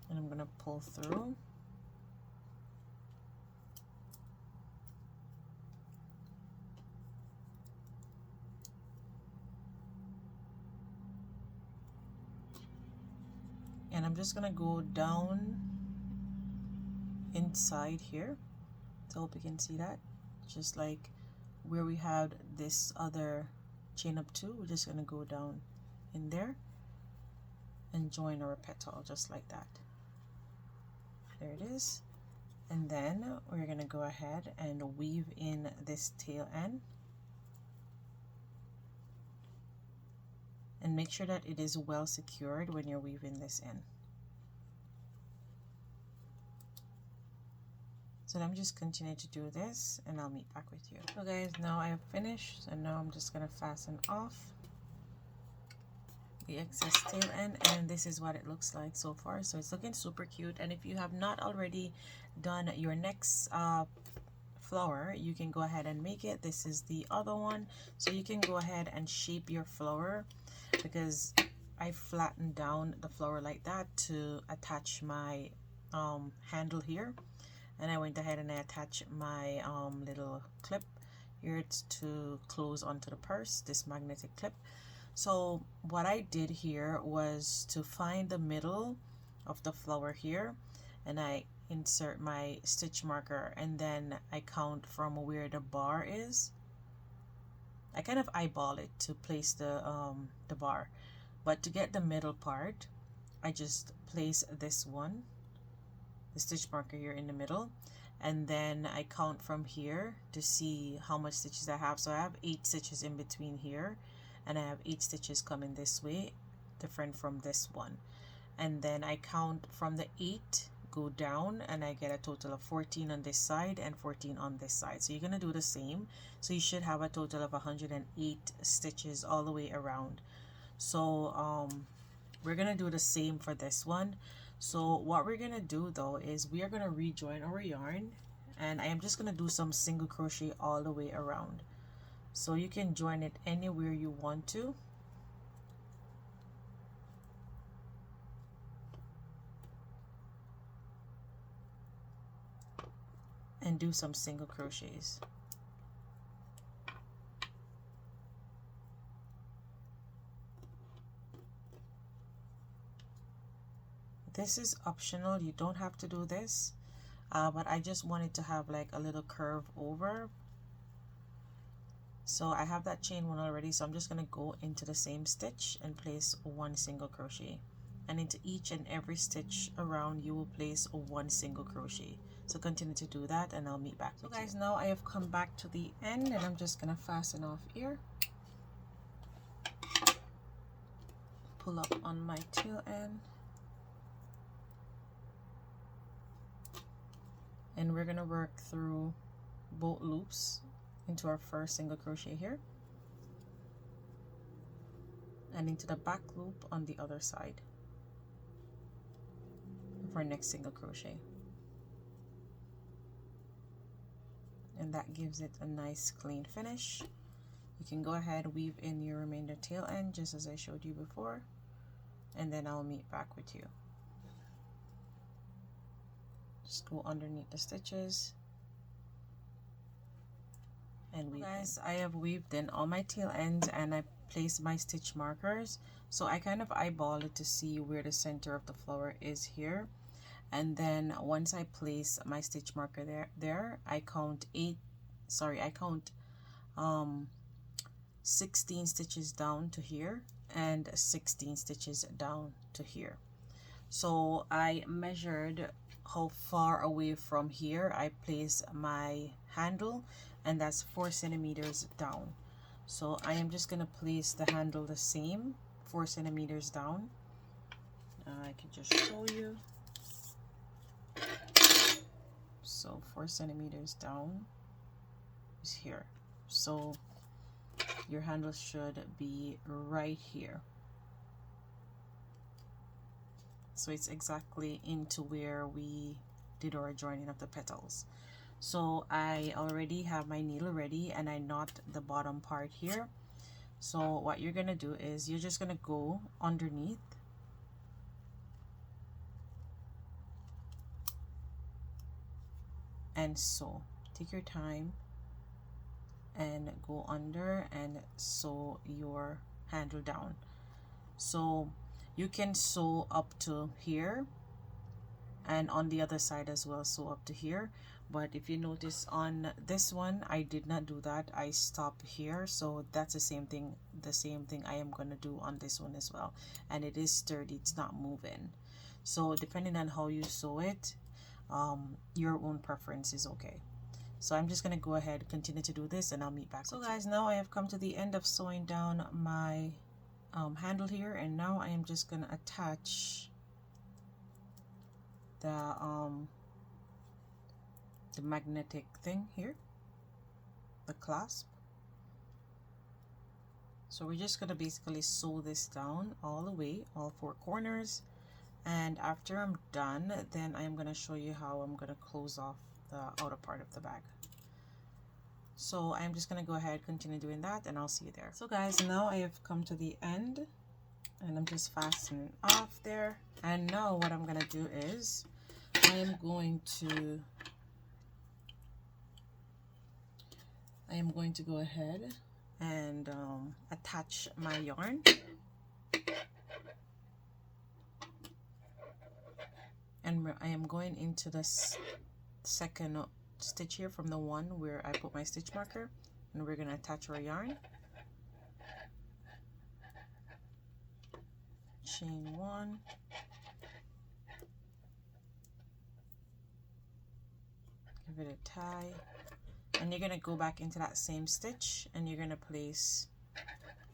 And I'm going to pull through. And I'm just going to go down inside here. So I hope you can see that. Just like where we had this other chain up 2, we're just going to go down in there and join our petal just like that. There it is. And then we're going to go ahead and weave in this tail end. And make sure that it is well secured when you're weaving this in. So let me just continue to do this and I'll meet back with you. So guys, now I have finished, and now I'm just going to fasten off the excess tail end, and this is what it looks like so far. So it's looking super cute, and if you have not already done your next flower, you can go ahead and make it. This is the other one, so you can go ahead and shape your flower, because I flattened down the flower like that to attach my handle here, and I went ahead and I attached my little clip here to close onto the purse, this magnetic clip. So what I did here was to find the middle of the flower here, and I insert my stitch marker, and then I count from where the bar is. I kind of eyeball it to place the bar, but to get the middle part, I just place this one, the stitch marker here in the middle, and then I count from here to see how much stitches I have. So I have 8 stitches in between here, and I have 8 stitches coming this way, different from this one. And then I count from the 8, go down, and I get a total of 14 on this side and 14 on this side. So you're going to do the same. So you should have a total of 108 stitches all the way around. So we're going to do the same for this one. So what we're going to do though is we are going to rejoin our yarn, and I am just going to do some single crochet all the way around. So you can join it anywhere you want to. And do some single crochets. This is optional, you don't have to do this, but I just wanted to have like a little curve over. So I have that chain one already, so I'm just going to go into the same stitch and place 1 single crochet, and into each and every stitch around you will place 1 single crochet. So continue to do that and I'll meet back with you. So guys, now I have come back to the end, and I'm just going to fasten off here, pull up on my tail end, and we're gonna work through both loops into our first single crochet here and into the back loop on the other side of our next single crochet, and that gives it a nice clean finish. You can go ahead, weave in your remainder tail end just as I showed you before, and then I'll meet back with you. Just go underneath the stitches and weave. Guys, I have weaved in all my tail ends and I placed my stitch markers, so I kind of eyeball it to see where the center of the flower is here. And then once I place my stitch marker there, I count 16 stitches down to here and 16 stitches down to here. So I measured how far away from here I place my handle, and that's 4 centimeters down. So I am just gonna place the handle the same, 4 centimeters down. I can just show you. So 4 centimeters down is here. So your handle should be right here. So it's exactly into where we did our joining of the petals. So I already have my needle ready and I knot the bottom part here. So what you're gonna do is you're just gonna go underneath and sew. Take your time and go under and sew your handle down. So you can sew up to here, and on the other side as well, sew up to here. But if you notice on this one, I did not do that. I stopped here, so that's the same thing I am going to do on this one as well. And it is sturdy, it's not moving. So depending on how you sew it, your own preference is okay. So I'm just going to go ahead, continue to do this, and I'll meet back. So guys, now I have come to the end of sewing down my handle here, and now I am just going to attach the magnetic thing here, the clasp. So we're just going to basically sew this down all the way, all 4 corners, and after I'm done, then I'm going to show you how I'm going to close off the outer part of the bag. So I'm just going to go ahead, continue doing that, and I'll see you there. So guys, now I have come to the end and I'm just fastening off there. And now what I'm going to do is I am going to go ahead and attach my yarn. And I am going into this second stitch here from the one where I put my stitch marker, and we're going to attach our yarn. Chain 1, give it a tie, and you're going to go back into that same stitch and you're going to place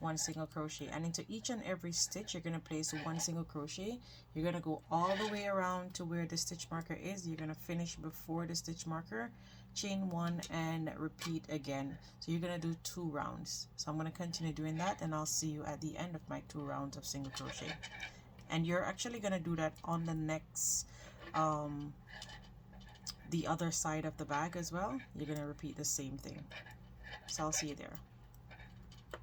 1 single crochet, and into each and every stitch you're going to place 1 single crochet. You're going to go all the way around to where the stitch marker is. You're going to finish before the stitch marker, chain 1, and repeat again. So you're going to do 2 rounds. So I'm going to continue doing that, and I'll see you at the end of my 2 rounds of single crochet. And you're actually going to do that on the next the other side of the bag as well. You're going to repeat the same thing. So I'll see you there.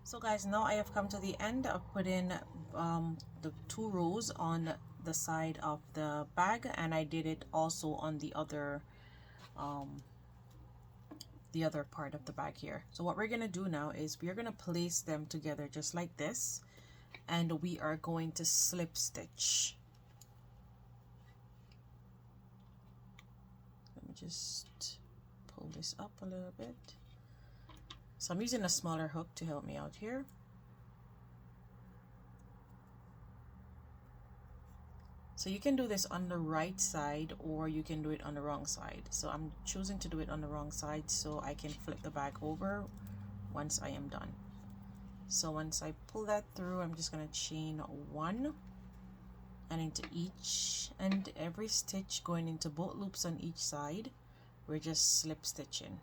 So guys, now I have come to the end of putting the 2 rows on the side of the bag, and I did it also on the other part of the bag here. So what we're gonna do now is we're gonna place them together just like this, and we are going to slip stitch. Let me just pull this up a little bit. So I'm using a smaller hook to help me out here. So you can do this on the right side or you can do it on the wrong side. So I'm choosing to do it on the wrong side so I can flip the bag over once I am done. So once I pull that through, I'm just going to chain 1 and into each and every stitch, going into both loops on each side. we're just slip stitching.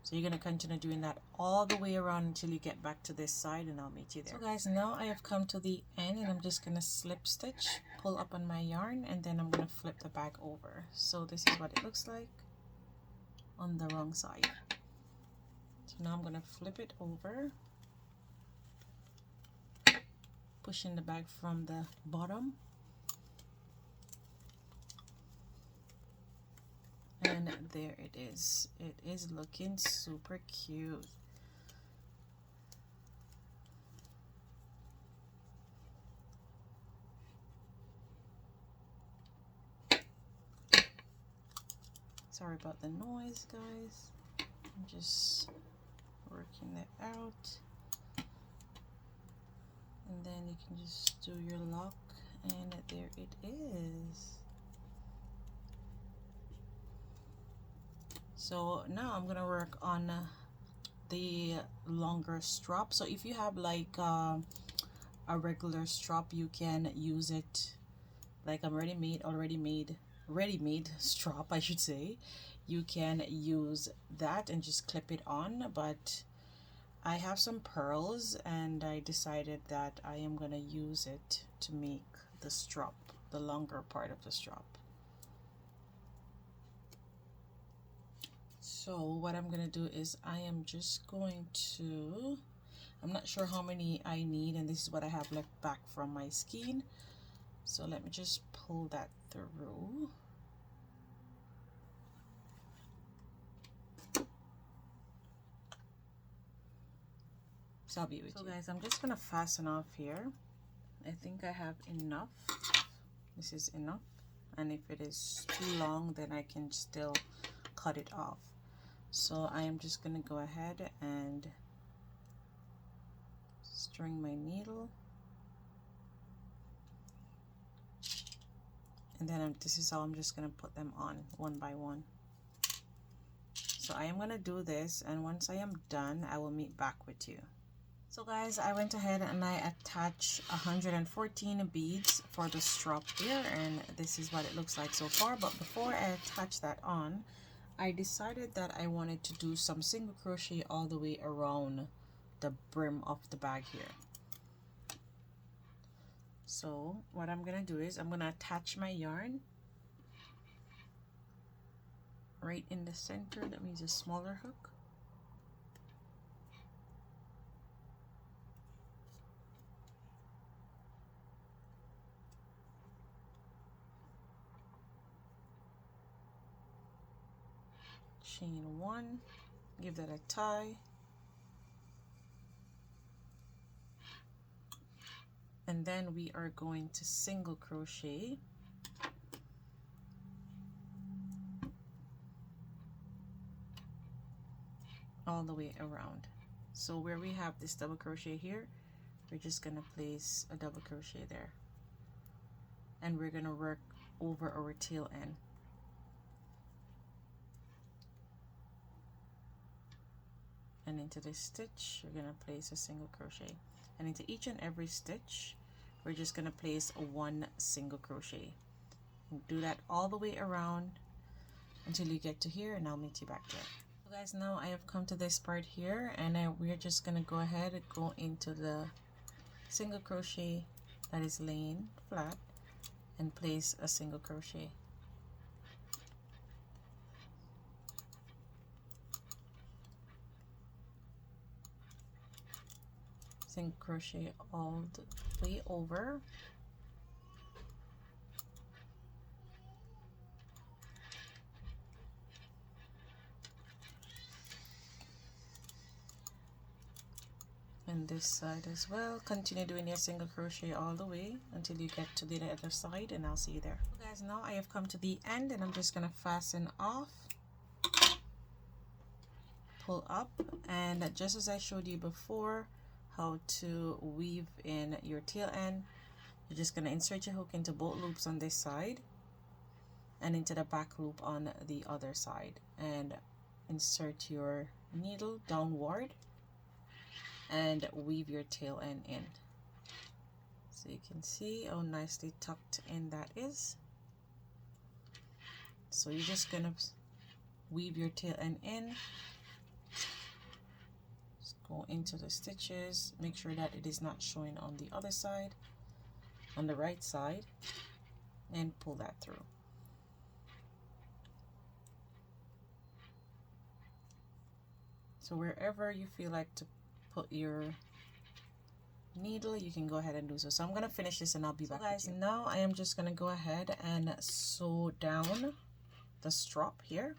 So you're going to continue doing that all the way around until you get back to this side, and I'll meet you there. So guys, now I have come to the end, and I'm just going to slip stitch, pull up on my yarn, and then I'm going to flip the bag over. So this is what it looks like on the wrong side. So now I'm going to flip it over, pushing the bag from the bottom, and there it is. It is looking super cute. Sorry about the noise, guys. I'm just working it out, and then you can just do your lock, and there it is. So now I'm gonna work on the longer strap. So if you have like a regular strap, you can use it like I'm ready-made strap, I should say. You can use that and just clip it on, but I have some pearls and I decided that I am gonna use it to make the strap, the longer part of the strap. So what I'm gonna do is I am just going to, I'm not sure how many I need, and this is what I have left back from my skein. So let me just pull that through. So I'll be with you. Guys, I'm just gonna fasten off here. I think I have enough. This is enough, and if it is too long, then I can still cut it off. So I am just gonna go ahead and string my needle, and then this is how I'm just gonna put them on one by one. So I am gonna do this, and once I am done, I will meet back with you. So guys, I went ahead and I attached 114 beads for the strap here, and this is what it looks like so far. But before I attach that on, I decided that I wanted to do some single crochet all the way around the brim of the bag here. So what I'm gonna do is I'm gonna attach my yarn right in the center. That means a smaller hook. Chain one, give that a tie, and then we are going to single crochet all the way around. So where we have this double crochet here, we're just gonna place a double crochet there, and we're gonna work over our tail end. And into this stitch, we're gonna place a single crochet, and into each and every stitch, we're just gonna place one single crochet. And do that all the way around until you get to here, and I'll meet you back there. So guys, now I have come to this part here, and we're just gonna go ahead and go into the single crochet that is laying flat and place a single crochet. Single crochet all the way over, and this side as well. Continue doing your single crochet all the way until you get to the other side, and I'll see you there. So guys, now I have come to the end, and I'm just gonna fasten off, pull up, and just as I showed you before how to weave in your tail end, you're just going to insert your hook into both loops on this side and into the back loop on the other side, and insert your needle downward and weave your tail end in. So you can see how nicely tucked in that is. So you're just gonna weave your tail end in. Just go into the stitches, make sure that it is not showing on the other side, on the right side, and pull that through. So wherever you feel like to put your needle, you can go ahead and do so. So I'm gonna finish this and I'll be back, guys. Now I am just gonna go ahead and sew down the strap here.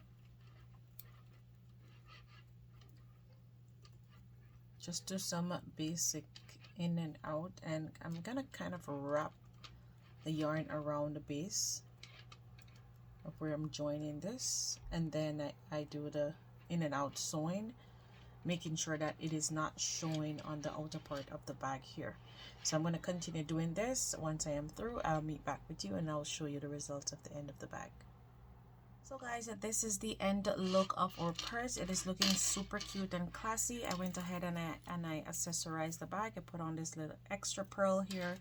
Just do some basic in and out, and I'm gonna kind of wrap the yarn around the base of where I'm joining this, and then I do the in and out sewing, making sure that it is not showing on the outer part of the bag here. So I'm going to continue doing this. Once I am through, I'll meet back with you and I'll show you the results of the end of the bag. So guys, this is the end look of our purse. It is looking super cute and classy. I went ahead and I accessorized the bag. I put on this little extra pearl here,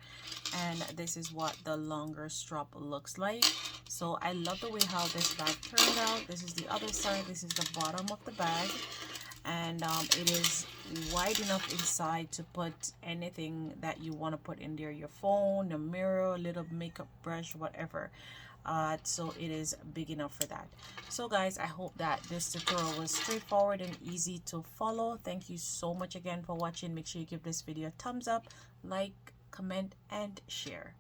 and this is what the longer strap looks like. So I love the way how this bag turned out. This is the other side. This is the bottom of the bag, and it is wide enough inside to put anything that you want to put in there, your phone, a mirror, a little makeup brush, whatever. So it is big enough for that. So guys, I hope that this tutorial was straightforward and easy to follow. Thank you so much again for watching. Make sure you give this video a thumbs up, like, comment, and share.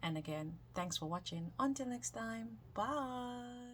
And again, thanks for watching. Until next time, bye.